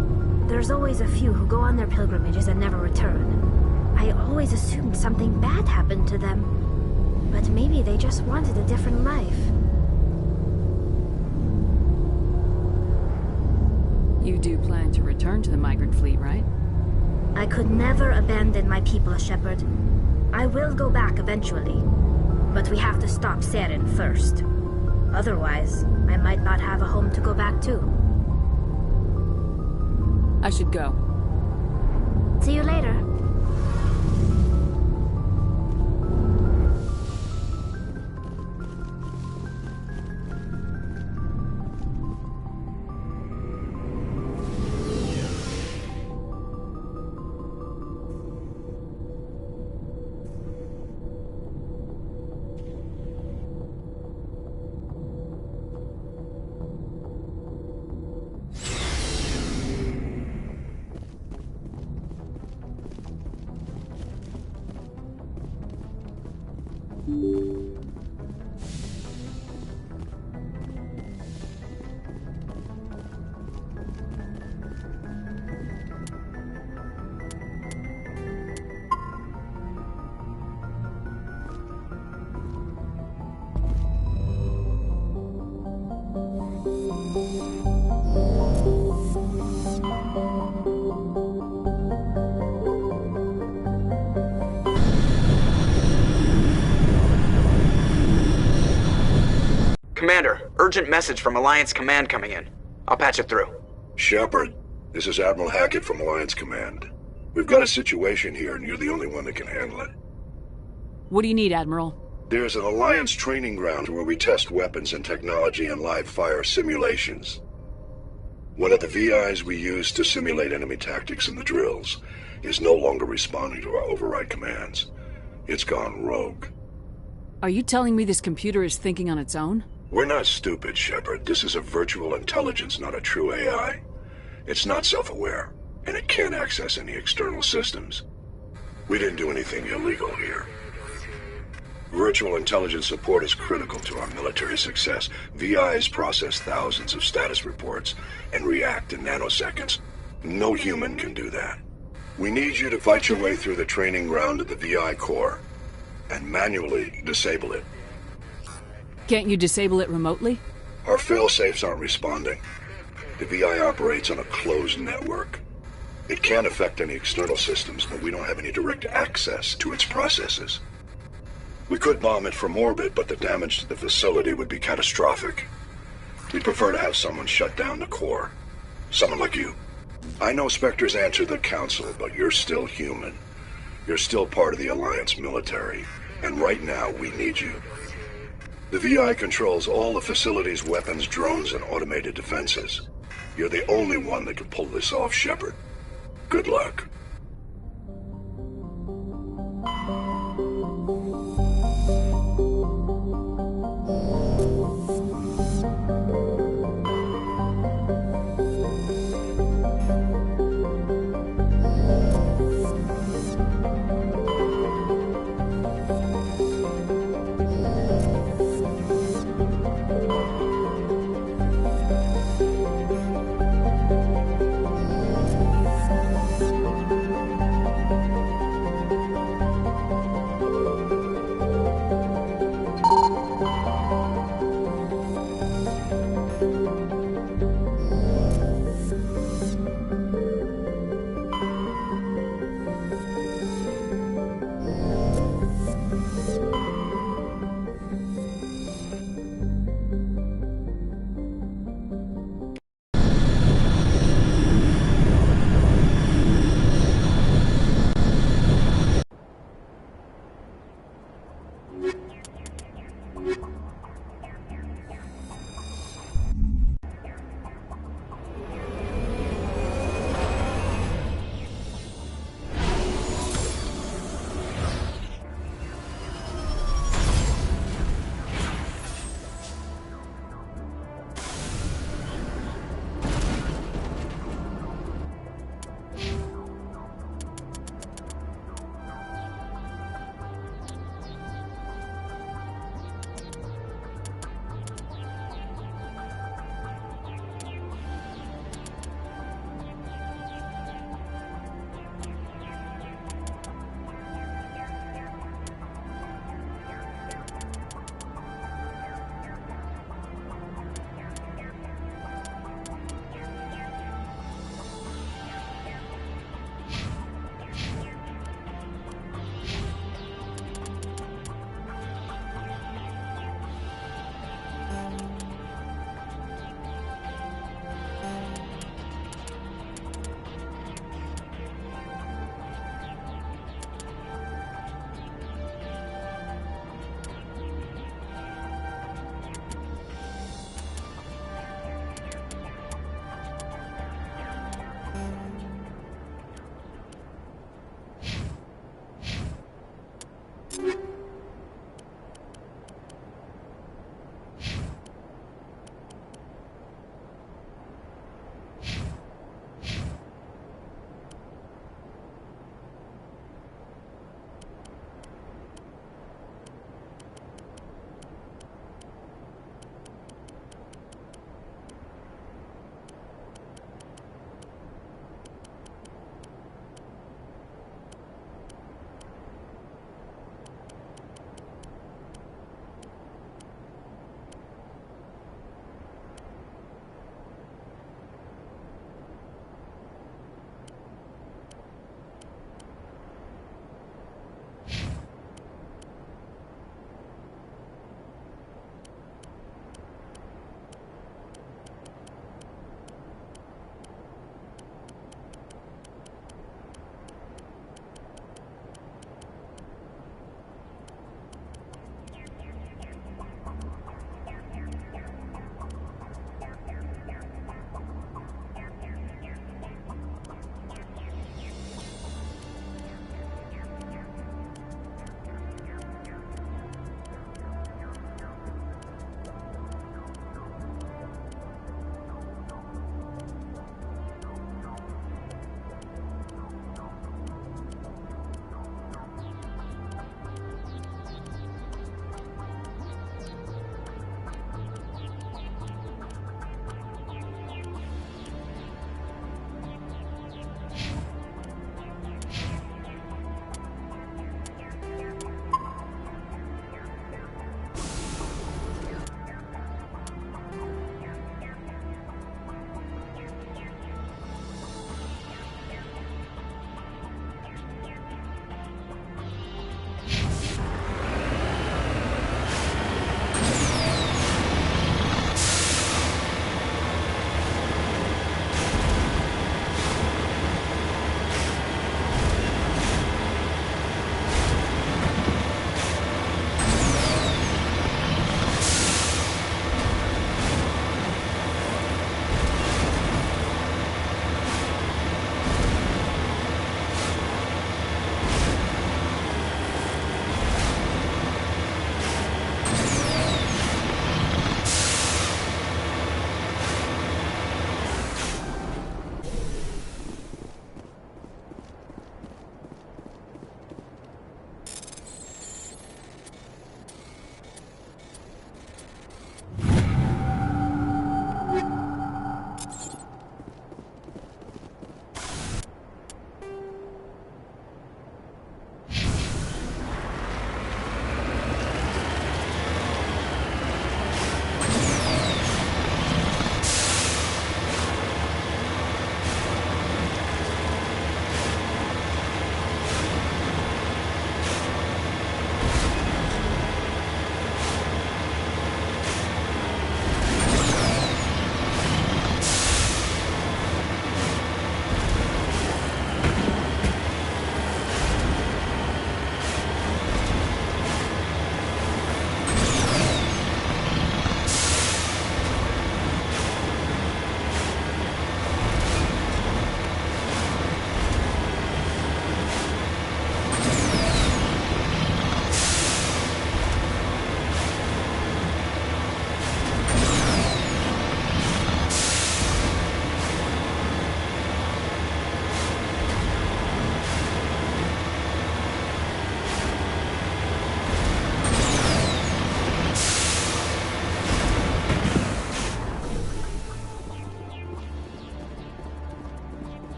there's always a few who go on their pilgrimages and never return. I always assumed something bad happened to them. But maybe they just wanted a different life. You do plan to return to the migrant fleet, right? I could never abandon my people, Shepard. I will go back eventually. But we have to stop Saren first. Otherwise, I might not have a home to go back to. I should go. See you later. Commander, urgent message from Alliance Command coming in. I'll patch it through. Shepard, this is Admiral Hackett from Alliance Command. We've got a situation here, and you're the only one that can handle it. What do you need, Admiral? There's an Alliance training ground where we test weapons and technology in live-fire simulations. One of the VIs we use to simulate enemy tactics in the drills is no longer responding to our override commands. It's gone rogue. Are you telling me this computer is thinking on its own? We're not stupid, Shepard. This is a virtual intelligence, not a true AI. It's not self-aware, and it can't access any external systems. We didn't do anything illegal here. Virtual intelligence support is critical to our military success. VIs process thousands of status reports and react in nanoseconds. No human can do that. We need you to fight your way through the training ground of the VI core and manually disable it. Can't you disable it remotely? Our fail-safes aren't responding. The VI operates on a closed network. It can't affect any external systems, but we don't have any direct access to its processes. We could bomb it from orbit, but the damage to the facility would be catastrophic. We'd prefer to have someone shut down the core. Someone like you. I know Spectres answer the Council, but you're still human. You're still part of the Alliance military, and right now we need you. The VI controls all the facility's weapons, drones, and automated defenses. You're the only one that can pull this off, Shepard. Good luck.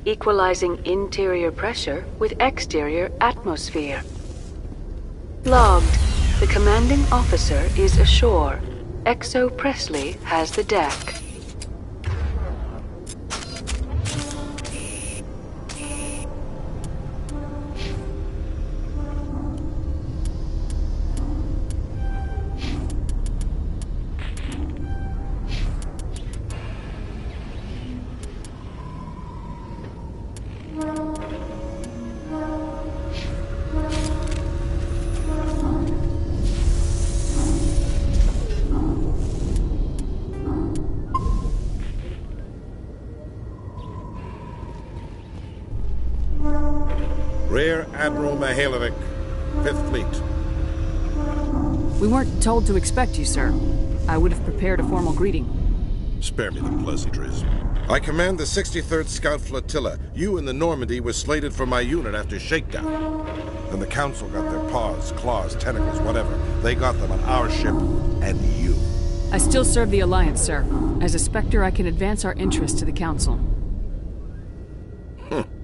equalizing interior pressure with exterior atmosphere. Logged. The commanding officer is ashore. Exo Presley has the deck. Rear Admiral Mihailovic, 5th Fleet. We weren't told to expect you, sir. I would have prepared a formal greeting. Spare me the pleasantries. I command the 63rd Scout Flotilla. You in the Normandy were slated for my unit after shakedown. Then the Council got their paws, claws, tentacles, whatever. They got them on our ship, and you. I still serve the Alliance, sir. As a Spectre, I can advance our interests to the Council.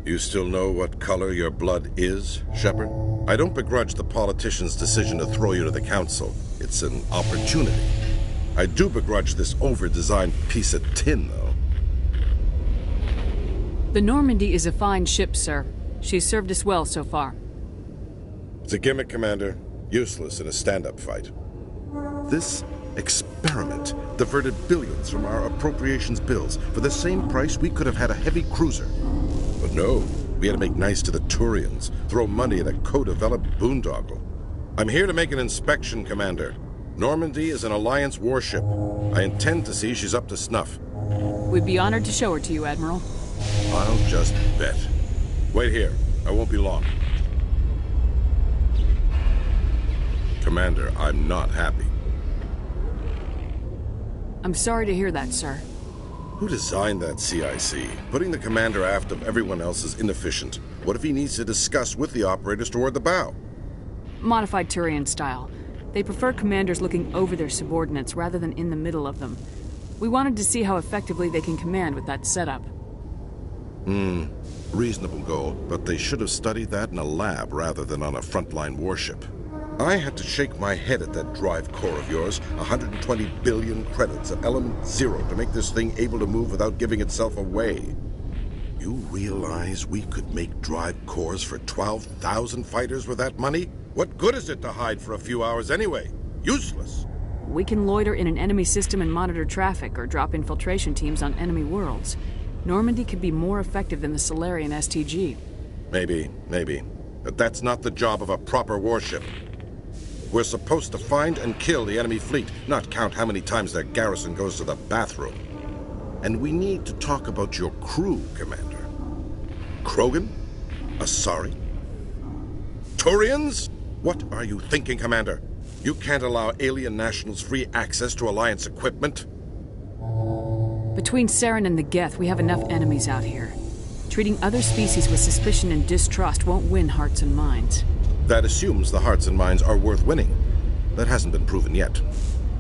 You still know what color your blood is, Shepard? I don't begrudge the politician's decision to throw you to the Council. It's an opportunity. I do begrudge this over-designed piece of tin, though. The Normandy is a fine ship, sir. She's served us well so far. It's a gimmick, Commander. Useless in a stand-up fight. This experiment diverted billions from our appropriations bills. For the same price, we could have had a heavy cruiser. But no, we had to make nice to the Turians, throw money at a co-developed boondoggle. I'm here to make an inspection, Commander. Normandy is an Alliance warship. I intend to see she's up to snuff. We'd be honored to show her to you, Admiral. I'll just bet. Wait here. I won't be long. Commander, I'm not happy. I'm sorry to hear that, sir. Who designed that CIC? Putting the commander aft of everyone else is inefficient. What if he needs to discuss with the operators toward the bow? Modified Turian style. They prefer commanders looking over their subordinates rather than in the middle of them. We wanted to see how effectively they can command with that setup. Reasonable goal, but they should have studied that in a lab rather than on a frontline warship. I had to shake my head at that drive core of yours. 120 billion credits at element 0 to make this thing able to move without giving itself away. You realize we could make drive cores for 12,000 fighters with that money? What good is it to hide for a few hours anyway? Useless. We can loiter in an enemy system and monitor traffic or drop infiltration teams on enemy worlds. Normandy could be more effective than the Solarian STG. Maybe. But that's not the job of a proper warship. We're supposed to find and kill the enemy fleet, not count how many times their garrison goes to the bathroom. And we need to talk about your crew, Commander. Krogan? Asari? Turians? What are you thinking, Commander? You can't allow alien nationals free access to Alliance equipment? Between Saren and the Geth, we have enough enemies out here. Treating other species with suspicion and distrust won't win hearts and minds. That assumes the hearts and minds are worth winning. That hasn't been proven yet.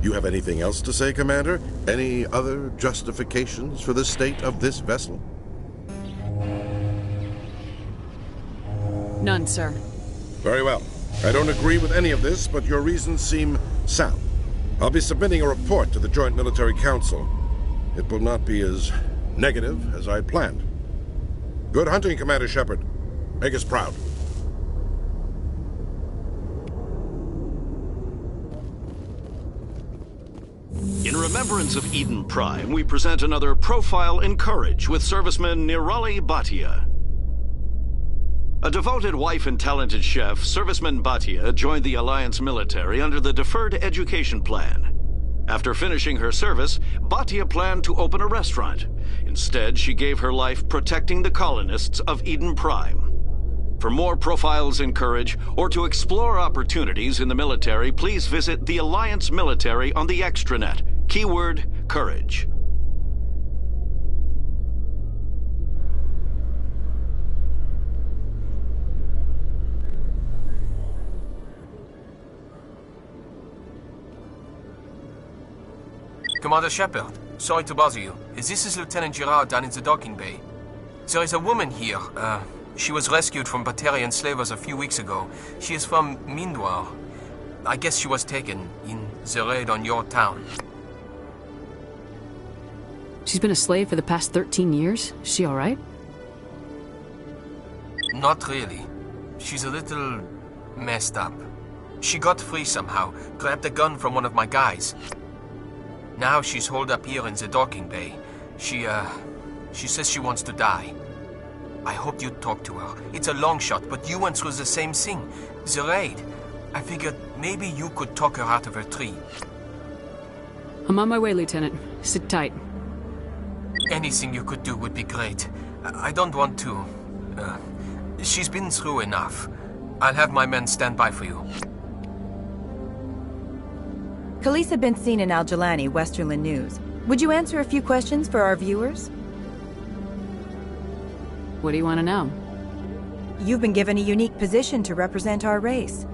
You have anything else to say, Commander? Any other justifications for the state of this vessel? None, sir. Very well. I don't agree with any of this, but your reasons seem sound. I'll be submitting a report to the Joint Military Council. It will not be as negative as I planned. Good hunting, Commander Shepard. Make us proud. In remembrance of Eden Prime, we present another Profile in Courage with serviceman Nirali Bhatia. A devoted wife and talented chef, serviceman Bhatia joined the Alliance military under the Deferred Education Plan. After finishing her service, Bhatia planned to open a restaurant. Instead, she gave her life protecting the colonists of Eden Prime. For more Profiles in Courage, or to explore opportunities in the military, please visit the Alliance Military on the extranet. Keyword, Courage. Commander Shepard, sorry to bother you. This is Lieutenant Girard down in the docking bay. There is a woman here. She was rescued from Batarian slavers a few weeks ago. She is from Mindwar. I guess she was taken in the raid on your town. She's been a slave for the past 13 years? Is she alright? Not really. She's a little messed up. She got free somehow, grabbed a gun from one of my guys. Now she's holed up here in the docking bay. She says she wants to die. I hoped you'd talk to her. It's a long shot, but you went through the same thing. The raid. I figured maybe you could talk her out of her tree. I'm on my way, Lieutenant. Sit tight. Anything you could do would be great. I don't want to... she's been through enough. I'll have my men stand by for you. Khaleesa been seen in Al Jalani, Westerland News. Would you answer a few questions for our viewers? What do you want to know? You've been given a unique position to represent our race.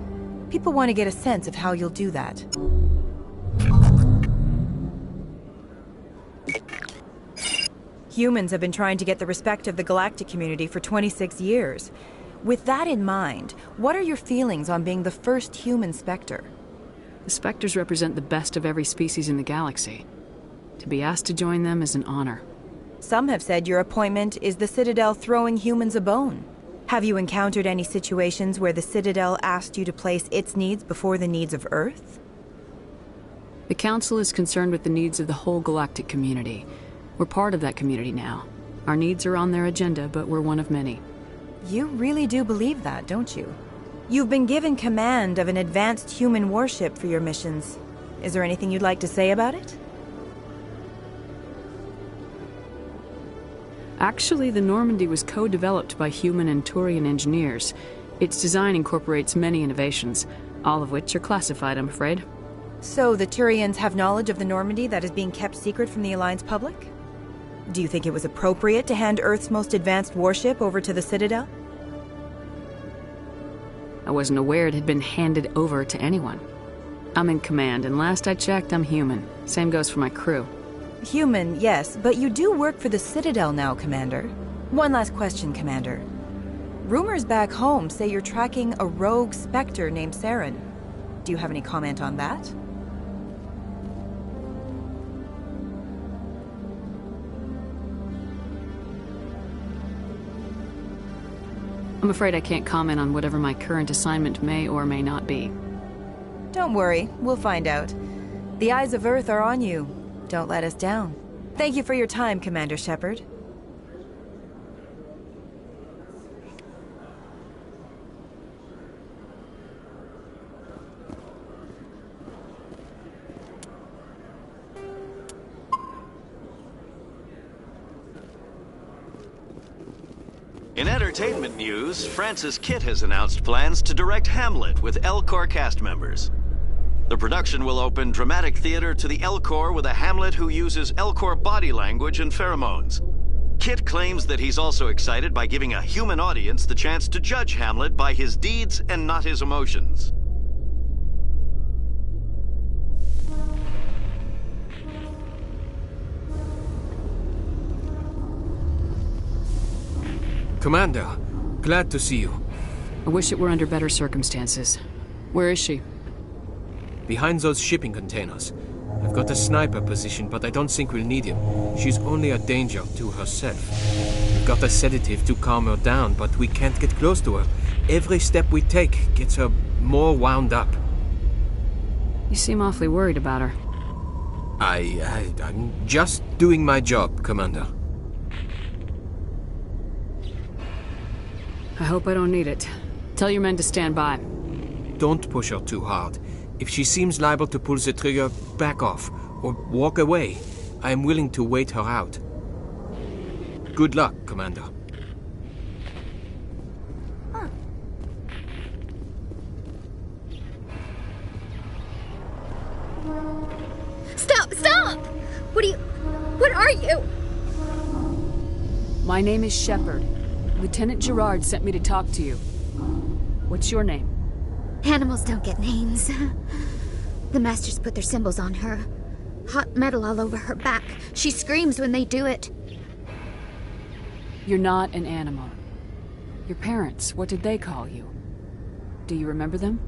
People want to get a sense of how you'll do that. Humans have been trying to get the respect of the galactic community for 26 years. With that in mind, what are your feelings on being the first human Spectre? The Spectres represent the best of every species in the galaxy. To be asked to join them is an honor. Some have said your appointment is the Citadel throwing humans a bone. Have you encountered any situations where the Citadel asked you to place its needs before the needs of Earth? The Council is concerned with the needs of the whole galactic community. We're part of that community now. Our needs are on their agenda, but we're one of many. You really do believe that, don't you? You've been given command of an advanced human warship for your missions. Is there anything you'd like to say about it? Actually, the Normandy was co-developed by human and Turian engineers. Its design incorporates many innovations, all of which are classified, I'm afraid. So the Turians have knowledge of the Normandy that is being kept secret from the Alliance public? Do you think it was appropriate to hand Earth's most advanced warship over to the Citadel? I wasn't aware it had been handed over to anyone. I'm in command, and last I checked, I'm human. Same goes for my crew. Human, yes, but you do work for the Citadel now, Commander. One last question, Commander. Rumors back home say you're tracking a rogue Spectre named Saren. Do you have any comment on that? I'm afraid I can't comment on whatever my current assignment may or may not be. Don't worry, we'll find out. The eyes of Earth are on you. Don't let us down. Thank you for your time, Commander Shepard. In entertainment news, Francis Kitt has announced plans to direct Hamlet with Elcor cast members. The production will open dramatic theater to the Elcor with a Hamlet who uses Elcor body language and pheromones. Kitt claims that he's also excited by giving a human audience the chance to judge Hamlet by his deeds and not his emotions. Commander, glad to see you. I wish it were under better circumstances. Where is she? Behind those shipping containers. I've got a sniper position, but I don't think we'll need him. She's only a danger to herself. We've got a sedative to calm her down, but we can't get close to her. Every step we take gets her more wound up. You seem awfully worried about her. I'm just doing my job, Commander. I hope I don't need it. Tell your men to stand by. Don't push her too hard. If she seems liable to pull the trigger, back off, or walk away. I am willing to wait her out. Good luck, Commander. Stop! Stop! What are you? My name is Shepard. Lieutenant Gerard sent me to talk to you. What's your name? Animals don't get names. The Masters put their symbols on her. Hot metal all over her back. She screams when they do it. You're not an animal. Your parents, what did they call you? Do you remember them?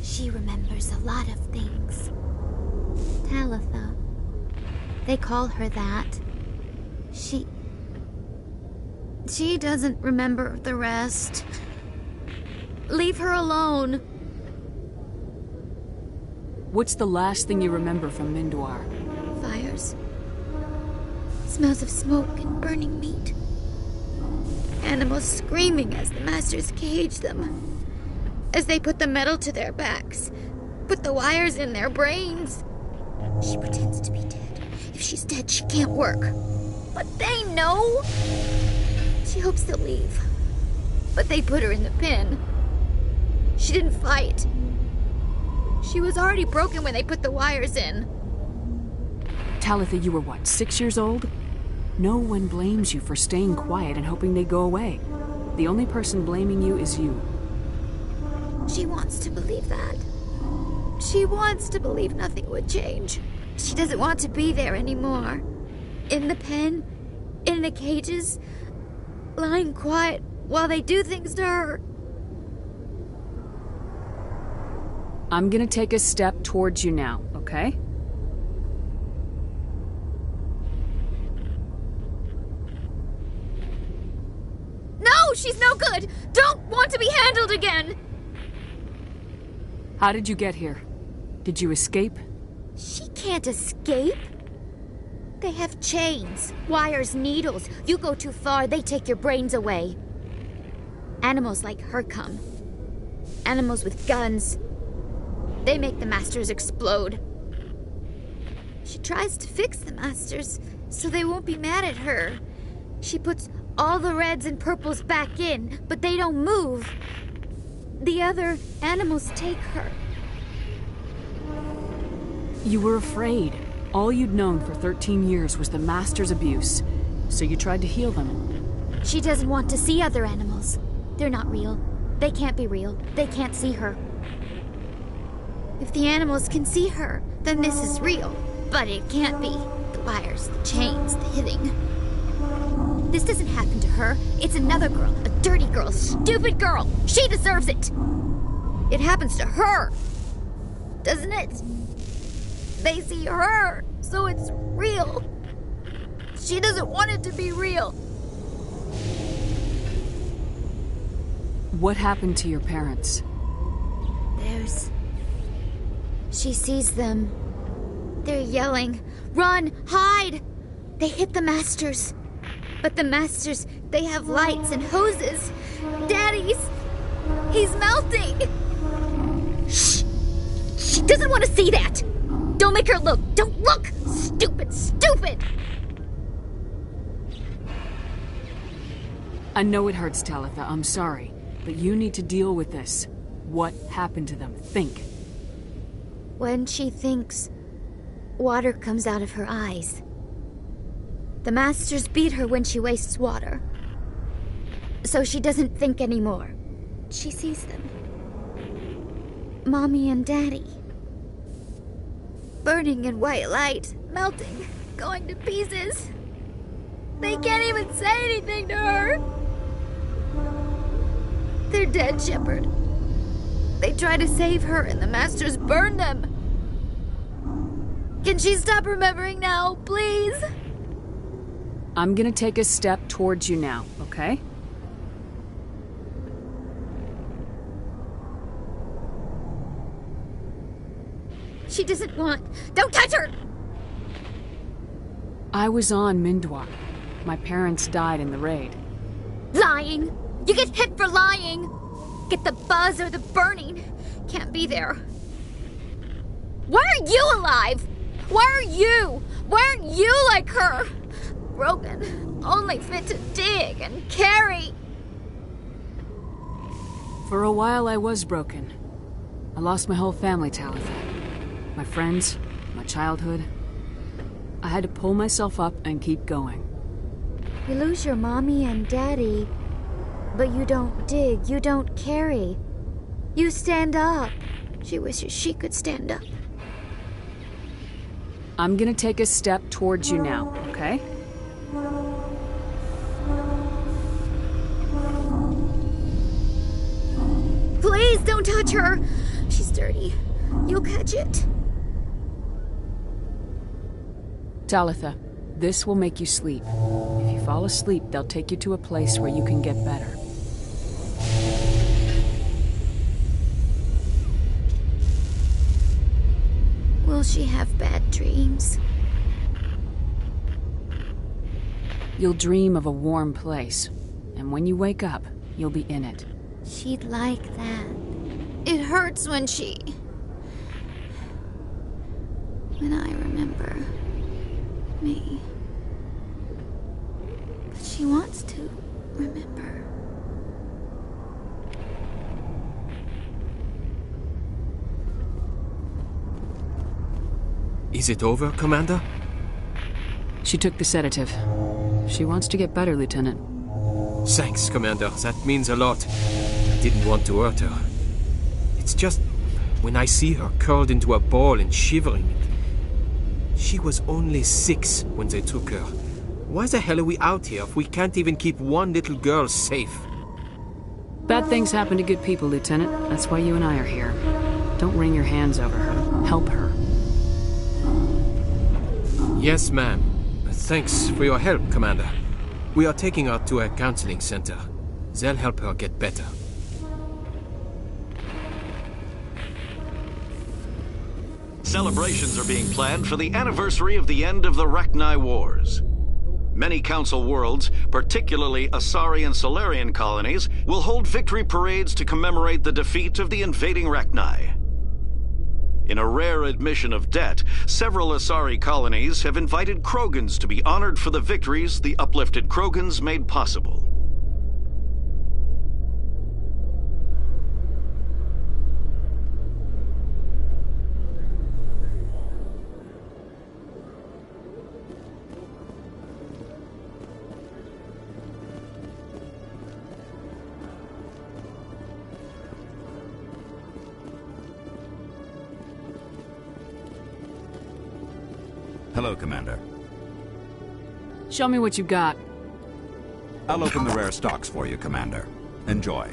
She remembers a lot of things. Talitha. They call her that. She doesn't remember the rest. Leave her alone. What's the last thing you remember from Mindwar? Fires. Smells of smoke and burning meat. Animals screaming as the masters cage them. As they put the metal to their backs. Put the wires in their brains. She pretends to be dead. If she's dead, she can't work. But they know. She hopes they'll leave. But they put her in the pen. She didn't fight. She was already broken when they put the wires in. Talitha, you were what, 6 years old? No one blames you for staying quiet and hoping they go away. The only person blaming you is you. She wants to believe that. She wants to believe nothing would change. She doesn't want to be there anymore. In the pen, in the cages, lying quiet while they do things to her. I'm gonna take a step towards you now, okay? No, she's no good! Don't want to be handled again! How did you get here? Did you escape? She can't escape. They have chains, wires, needles. You go too far, they take your brains away. Animals like her come. Animals with guns. They make the masters explode. She tries to fix the masters so they won't be mad at her. She puts all the reds and purples back in, but they don't move. The other animals take her. You were afraid. All you'd known for 13 years was the Master's abuse, so you tried to heal them. She doesn't want to see other animals. They're not real. They can't be real. They can't see her. If the animals can see her, then this is real. But it can't be. The wires, the chains, the hitting. This doesn't happen to her. It's another girl. A dirty girl. Stupid girl. She deserves it. It happens to her. Doesn't it? They see her, so it's real. She doesn't want it to be real. What happened to your parents? She sees them. They're yelling, "Run! Hide!" They hit the masters. But the masters, they have lights and hoses. He's melting! Shh! She doesn't want to see that! Don't make her look! Don't look! Stupid! Stupid! I know it hurts, Talitha. I'm sorry. But you need to deal with this. What happened to them? Think. When she thinks, water comes out of her eyes. The masters beat her when she wastes water. So she doesn't think anymore. She sees them. Mommy and Daddy. Burning in white light, melting, going to pieces. They can't even say anything to her. They're dead, Shepard. They try to save her and the masters burn them. Can she stop remembering now, please? I'm gonna take a step towards you now, okay? She doesn't want... Don't touch her! I was on Mindwar. My parents died in the raid. Lying! You get hit for lying! Get the buzz or the burning. Can't be there. Why are you alive? Why are you? Why aren't you like her? Broken. Only fit to dig and carry. For a while I was broken. I lost my whole family, Talitha. My friends, my childhood. I had to pull myself up and keep going. You lose your mommy and daddy, but you don't dig, you don't carry. You stand up. She wishes she could stand up. I'm gonna take a step towards you now, okay? Please don't touch her. She's dirty. You'll catch it. Talitha, this will make you sleep. If you fall asleep, they'll take you to a place where you can get better. Will she have bad dreams? You'll dream of a warm place, and when you wake up, you'll be in it. She'd like that. It hurts when I remember me. But she wants to remember. Is it over, Commander? She took the sedative. She wants to get better, Lieutenant. Thanks, Commander. That means a lot. I didn't want to hurt her. It's just when I see her curled into a ball and shivering. She was only 6 when they took her. Why the hell are we out here if we can't even keep one little girl safe? Bad things happen to good people, Lieutenant. That's why you and I are here. Don't wring your hands over her. Help her. Yes, ma'am. Thanks for your help, Commander. We are taking her to a counseling center. They'll help her get better. Celebrations are being planned for the anniversary of the end of the Rachni Wars. Many Council worlds, particularly Asari and Solarian colonies, will hold victory parades to commemorate the defeat of the invading Rachni. In a rare admission of debt, several Asari colonies have invited Krogans to be honored for the victories the uplifted Krogans made possible. Hello, Commander. Show me what you got. I'll open the rare stocks for you, Commander. Enjoy.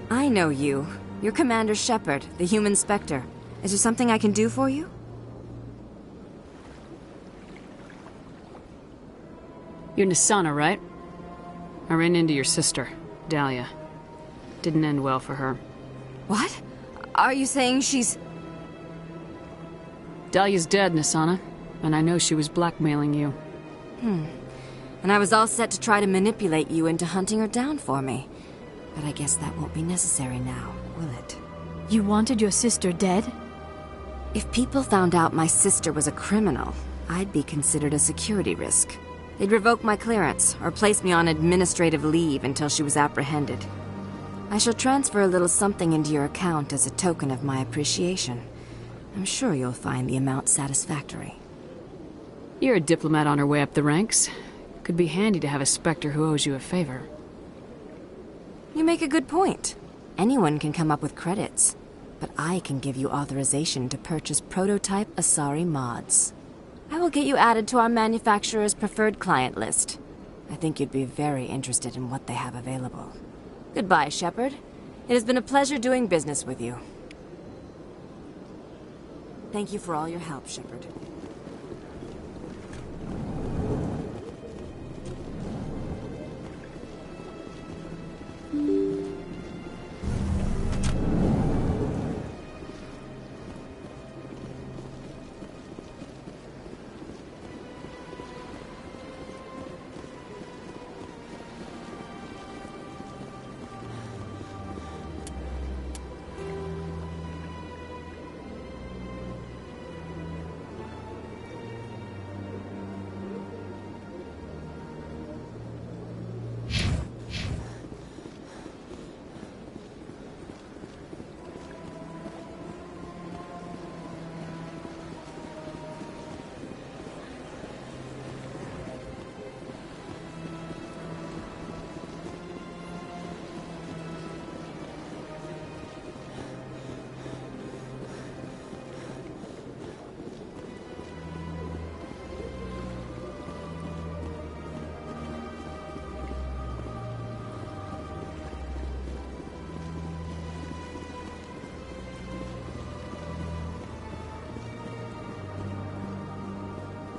I know you. You're Commander Shepard, the human Spectre. Is there something I can do for you? You're Nisana, right? I ran into your sister, Dahlia. Didn't end well for her. What? Are you saying she's... Dahlia's dead, Nisana. And I know she was blackmailing you. And I was all set to try to manipulate you into hunting her down for me. But I guess that won't be necessary now, will it? You wanted your sister dead? If people found out my sister was a criminal, I'd be considered a security risk. They'd revoke my clearance, or place me on administrative leave until she was apprehended. I shall transfer a little something into your account as a token of my appreciation. I'm sure you'll find the amount satisfactory. You're a diplomat on her way up the ranks. Could be handy to have a Spectre who owes you a favor. You make a good point. Anyone can come up with credits, but I can give you authorization to purchase prototype Asari mods. I will get you added to our manufacturer's preferred client list. I think you'd be very interested in what they have available. Goodbye, Shepard. It has been a pleasure doing business with you. Thank you for all your help, Shepard.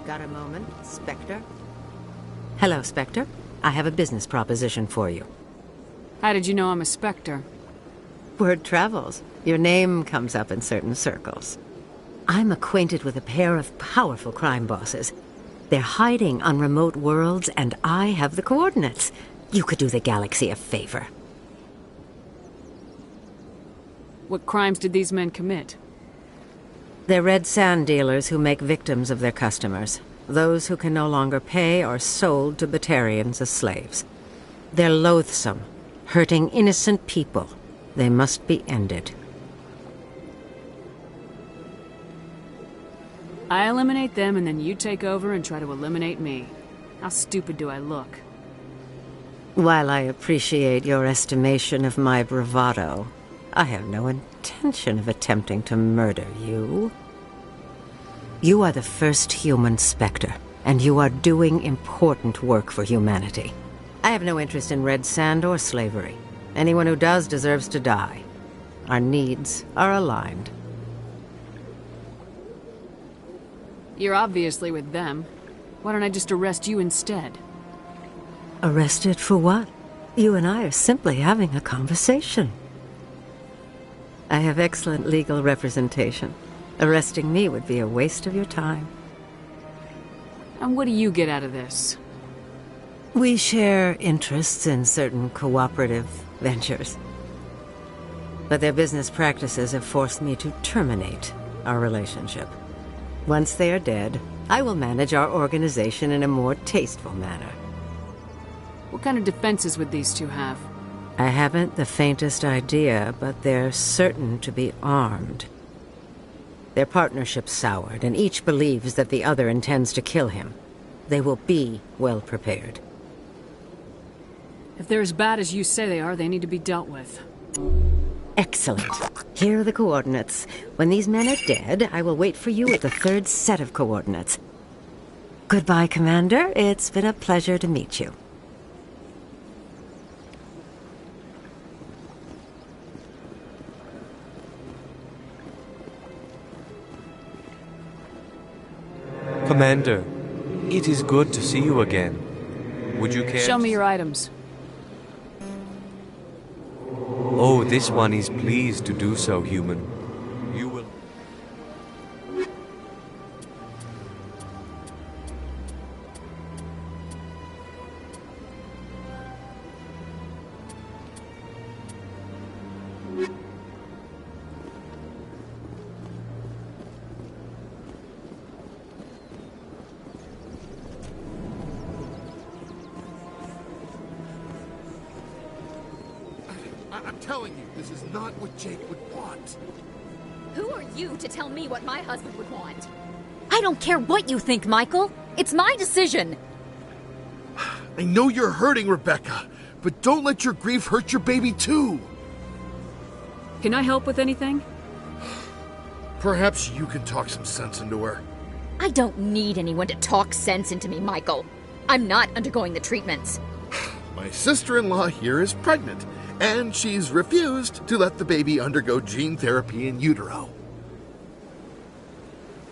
Got a moment, Spectre? Hello, Spectre. I have a business proposition for you. How did you know I'm a Spectre? Word travels. Your name comes up in certain circles. I'm acquainted with a pair of powerful crime bosses. They're hiding on remote worlds, and I have the coordinates. You could do the galaxy a favor. What crimes did these men commit? They're red sand dealers who make victims of their customers. Those who can no longer pay are sold to Batarians as slaves. They're loathsome, hurting innocent people. They must be ended. I eliminate them and then you take over and try to eliminate me. How stupid do I look? While I appreciate your estimation of my bravado, I have no intention of attempting to murder you. You are the first human Spectre, and you are doing important work for humanity. I have no interest in red sand or slavery. Anyone who does deserves to die. Our needs are aligned. You're obviously with them. Why don't I just arrest you instead? Arrested for what? You and I are simply having a conversation. I have excellent legal representation. Arresting me would be a waste of your time. And what do you get out of this? We share interests in certain cooperative ventures. But their business practices have forced me to terminate our relationship. Once they are dead, I will manage our organization in a more tasteful manner. What kind of defenses would these two have? I haven't the faintest idea, but they're certain to be armed. Their partnership's soured, and each believes that the other intends to kill him. They will be well prepared. If they're as bad as you say they are, they need to be dealt with. Excellent. Here are the coordinates. When these men are dead, I will wait for you at the third set of coordinates. Goodbye, Commander. It's been a pleasure to meet you. Commander, it is good to see you again. Would you care? Show me your items. Oh, this one is pleased to do so, human. You will... I'm telling you, this is not what Jake would want. Who are you to tell me what my husband would want? I don't care what you think, Michael. It's my decision. I know you're hurting, Rebecca, but don't let your grief hurt your baby too. Can I help with anything? Perhaps you can talk some sense into her. I don't need anyone to talk sense into me, Michael. I'm not undergoing the treatments. My sister-in-law here is pregnant, and she's refused to let the baby undergo gene therapy in utero.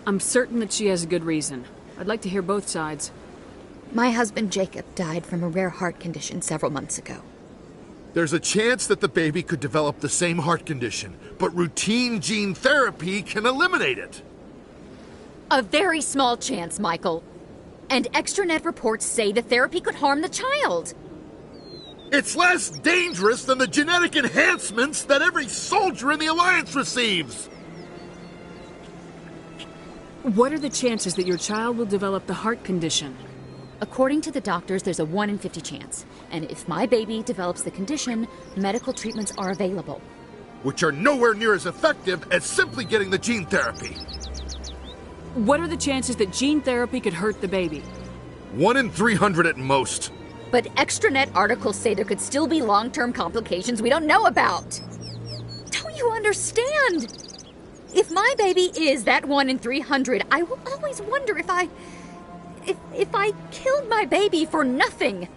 I'm certain that she has a good reason. I'd like to hear both sides. My husband Jacob died from a rare heart condition several months ago. There's a chance that the baby could develop the same heart condition, but routine gene therapy can eliminate it. A very small chance, Michael. And extranet reports say the therapy could harm the child. It's less dangerous than the genetic enhancements that every soldier in the Alliance receives. What are the chances that your child will develop the heart condition? According to the doctors, there's a 1 in 50 chance. And if my baby develops the condition, medical treatments are available. Which are nowhere near as effective as simply getting the gene therapy. What are the chances that gene therapy could hurt the baby? 1 in 300 at most. But extranet articles say there could still be long-term complications we don't know about. Don't you understand? If my baby is that 1 in 300, I will always wonder if I killed my baby for nothing.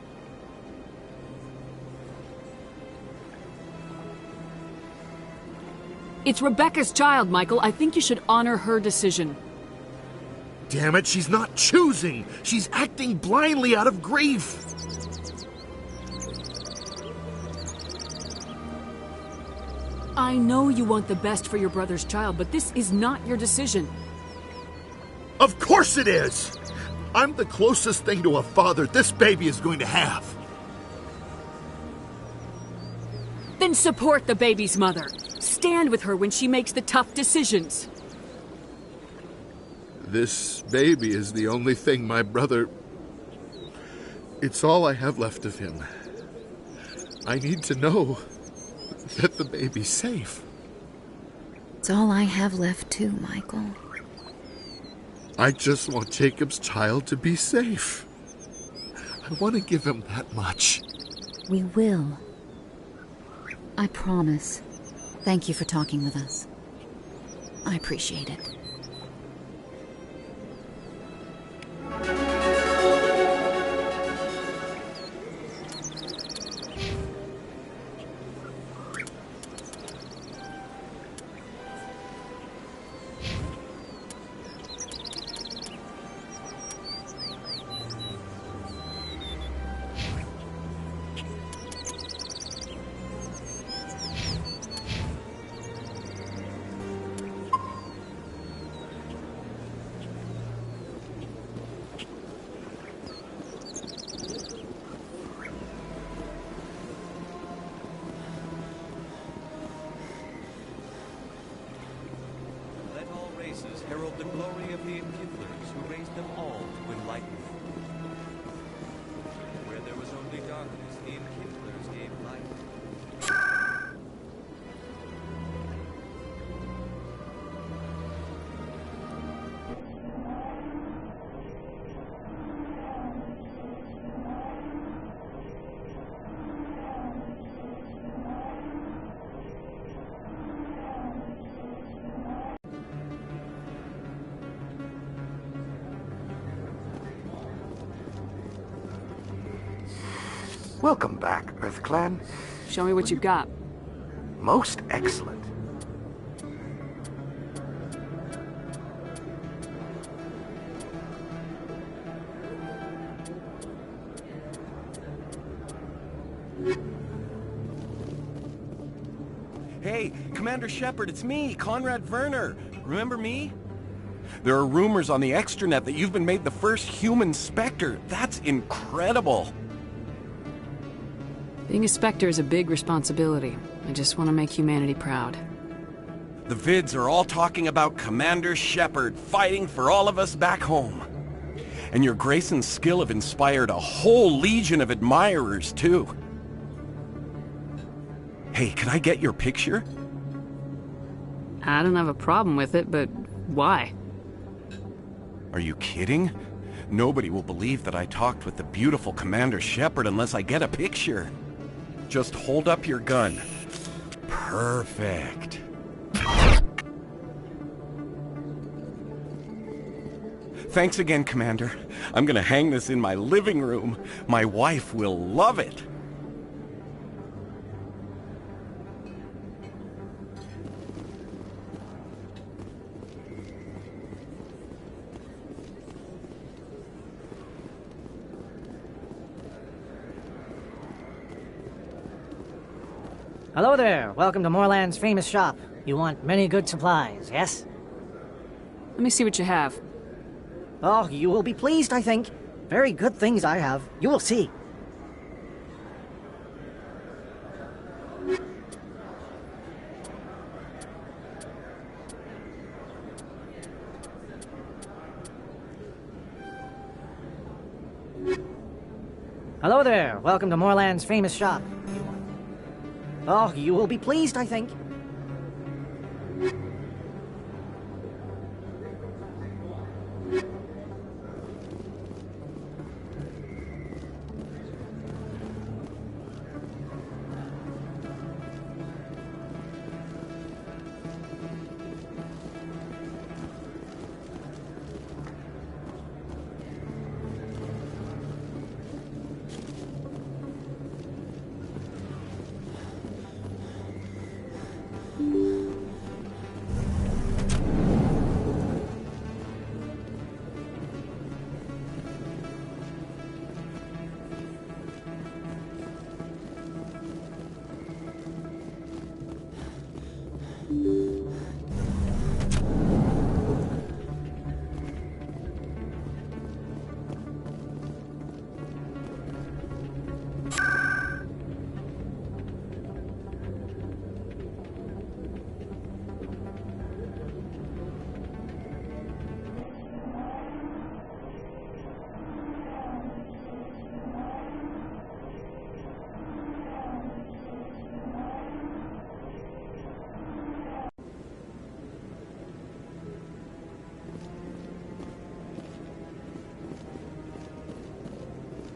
It's Rebecca's child, Michael. I think you should honor her decision. Damn it, she's not choosing. She's acting blindly out of grief. I know you want the best for your brother's child, but this is not your decision. Of course it is! I'm the closest thing to a father this baby is going to have. Then support the baby's mother. Stand with her when she makes the tough decisions. This baby is the only thing my brother... It's all I have left of him. I need to know that the baby's safe. It's all I have left too, Michael. I just want Jacob's child to be safe. I want to give him that much. We will. I promise. Thank you for talking with us. I appreciate it. Herald the glory of the Enkindlers who raised them all to enlightenment. Where there was only darkness, the Enkindlers gave light. Welcome back, EarthClan. Show me what you've got. Most excellent. Hey, Commander Shepard, it's me, Conrad Werner. Remember me? There are rumors on the extranet that you've been made the first human Spectre. That's incredible. Being a Spectre is a big responsibility. I just want to make humanity proud. The vids are all talking about Commander Shepard fighting for all of us back home. And your grace and skill have inspired a whole legion of admirers, too. Hey, can I get your picture? I don't have a problem with it, but why? Are you kidding? Nobody will believe that I talked with the beautiful Commander Shepard unless I get a picture. Just hold up your gun. Perfect. Thanks again, Commander. I'm gonna hang this in my living room. My wife will love it. Hello there. Welcome to Moorland's famous shop. You want many good supplies, yes? Let me see what you have. Oh, you will be pleased, I think. Very good things I have. You will see. Hello there. Welcome to Moorland's famous shop. Oh, you will be pleased, I think.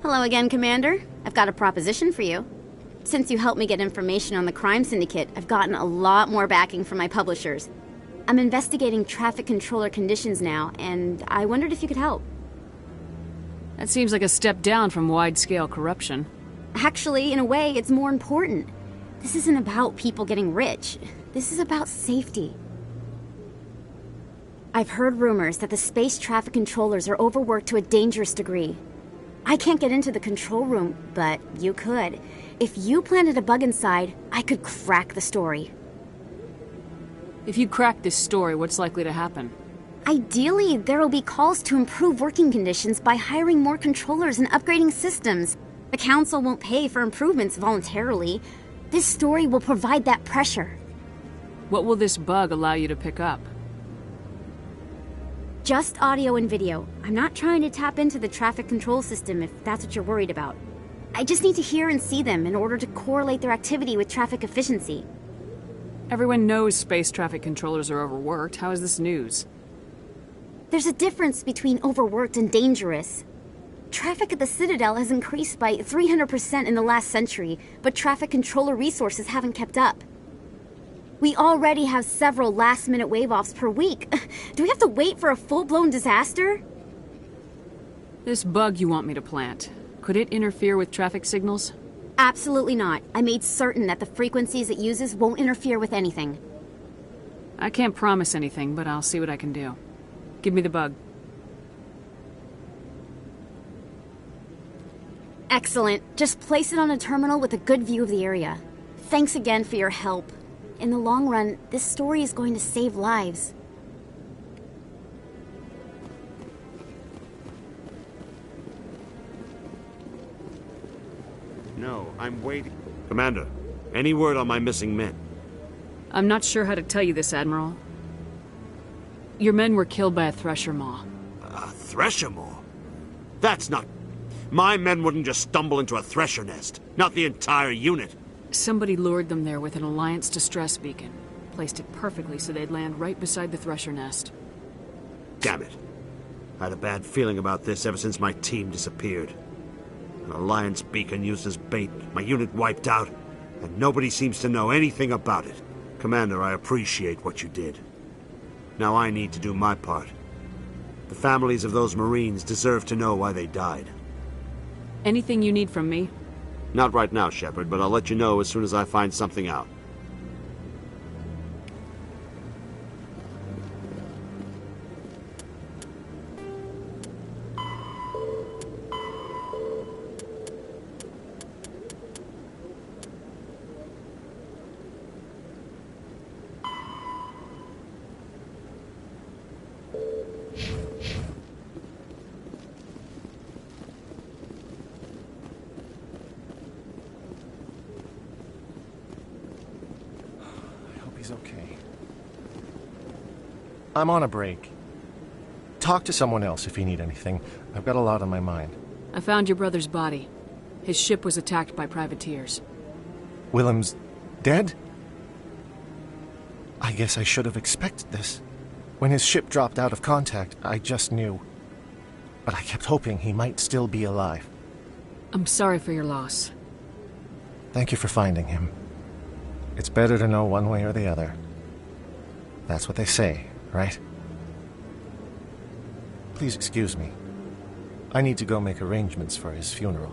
Hello again, Commander. I've got a proposition for you. Since you helped me get information on the crime syndicate, I've gotten a lot more backing from my publishers. I'm investigating traffic controller conditions now, and I wondered if you could help. That seems like a step down from wide-scale corruption. Actually, in a way, it's more important. This isn't about people getting rich. This is about safety. I've heard rumors that the space traffic controllers are overworked to a dangerous degree. I can't get into the control room, but you could. If you planted a bug inside, I could crack the story. If you crack this story, what's likely to happen? Ideally, there will be calls to improve working conditions by hiring more controllers and upgrading systems. The Council won't pay for improvements voluntarily. This story will provide that pressure. What will this bug allow you to pick up? Just audio and video. I'm not trying to tap into the traffic control system if that's what you're worried about. I just need to hear and see them in order to correlate their activity with traffic efficiency. Everyone knows space traffic controllers are overworked. How is this news? There's a difference between overworked and dangerous. Traffic at the Citadel has increased by 300% in the last century, but traffic controller resources haven't kept up. We already have several last-minute wave-offs per week. Do we have to wait for a full-blown disaster? This bug you want me to plant, could it interfere with traffic signals? Absolutely not. I made certain that the frequencies it uses won't interfere with anything. I can't promise anything, but I'll see what I can do. Give me the bug. Excellent. Just place it on a terminal with a good view of the area. Thanks again for your help. In the long run, this story is going to save lives. No, I'm waiting. Commander, any word on my missing men? I'm not sure how to tell you this, Admiral. Your men were killed by a thresher maw. A thresher maw? That's not... My men wouldn't just stumble into a thresher nest. Not the entire unit. Somebody lured them there with an Alliance distress beacon. Placed it perfectly so they'd land right beside the thresher nest. Damn it. I had a bad feeling about this ever since my team disappeared. An Alliance beacon used as bait, my unit wiped out, and nobody seems to know anything about it. Commander, I appreciate what you did. Now I need to do my part. The families of those Marines deserve to know why they died. Anything you need from me? Not right now, Shepard, but I'll let you know as soon as I find something out. He's okay. I'm on a break. Talk to someone else if you need anything. I've got a lot on my mind. I found your brother's body. His ship was attacked by privateers. Willem's dead? I guess I should have expected this. When his ship dropped out of contact, I just knew. But I kept hoping he might still be alive. I'm sorry for your loss. Thank you for finding him. It's better to know one way or the other. That's what they say, right? Please excuse me. I need to go make arrangements for his funeral.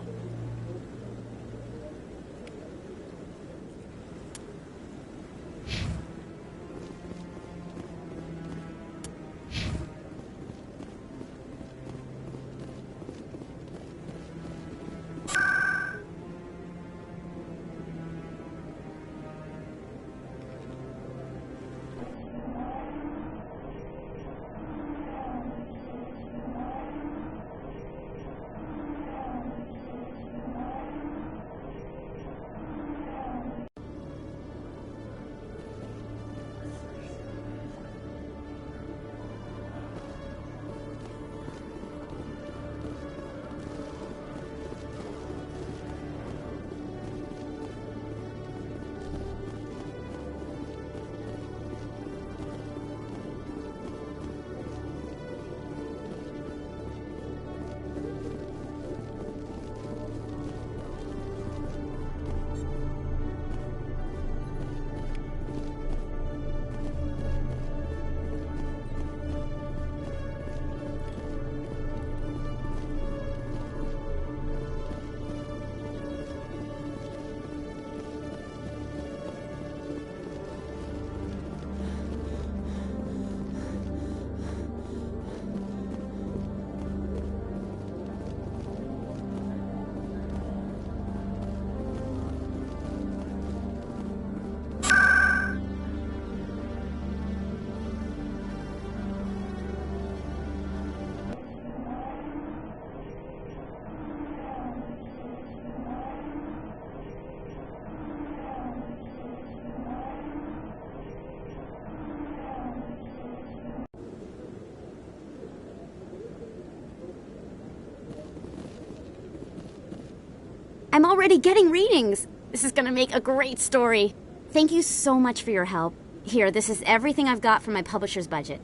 I'm already getting readings. This is gonna make a great story. Thank you so much for your help. Here, this is everything I've got from my publisher's budget.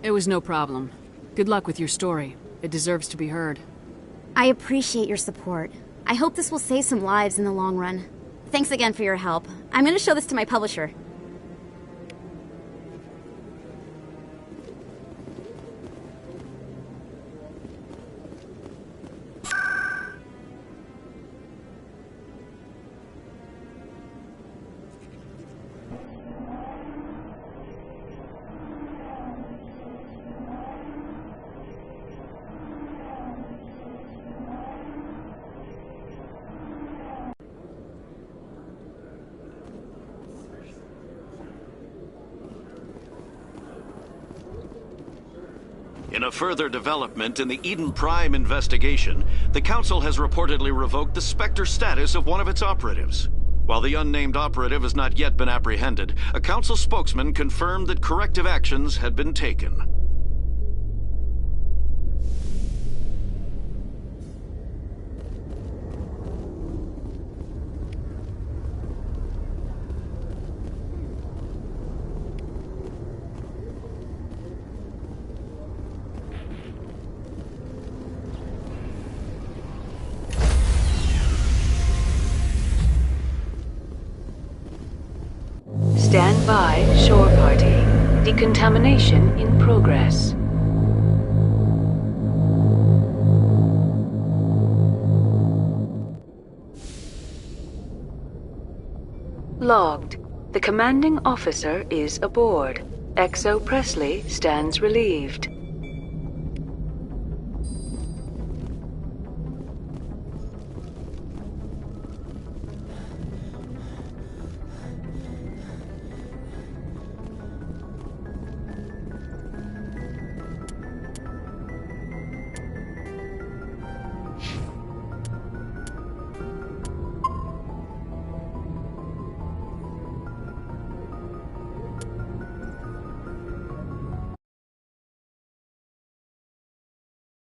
It was no problem. Good luck with your story. It deserves to be heard. I appreciate your support. I hope this will save some lives in the long run. Thanks again for your help. I'm gonna show this to my publisher. In a further development in the Eden Prime investigation, the Council has reportedly revoked the Spectre status of one of its operatives. While the unnamed operative has not yet been apprehended, a Council spokesman confirmed that corrective actions had been taken. Decontamination in progress. Logged. The commanding officer is aboard. XO Presley stands relieved.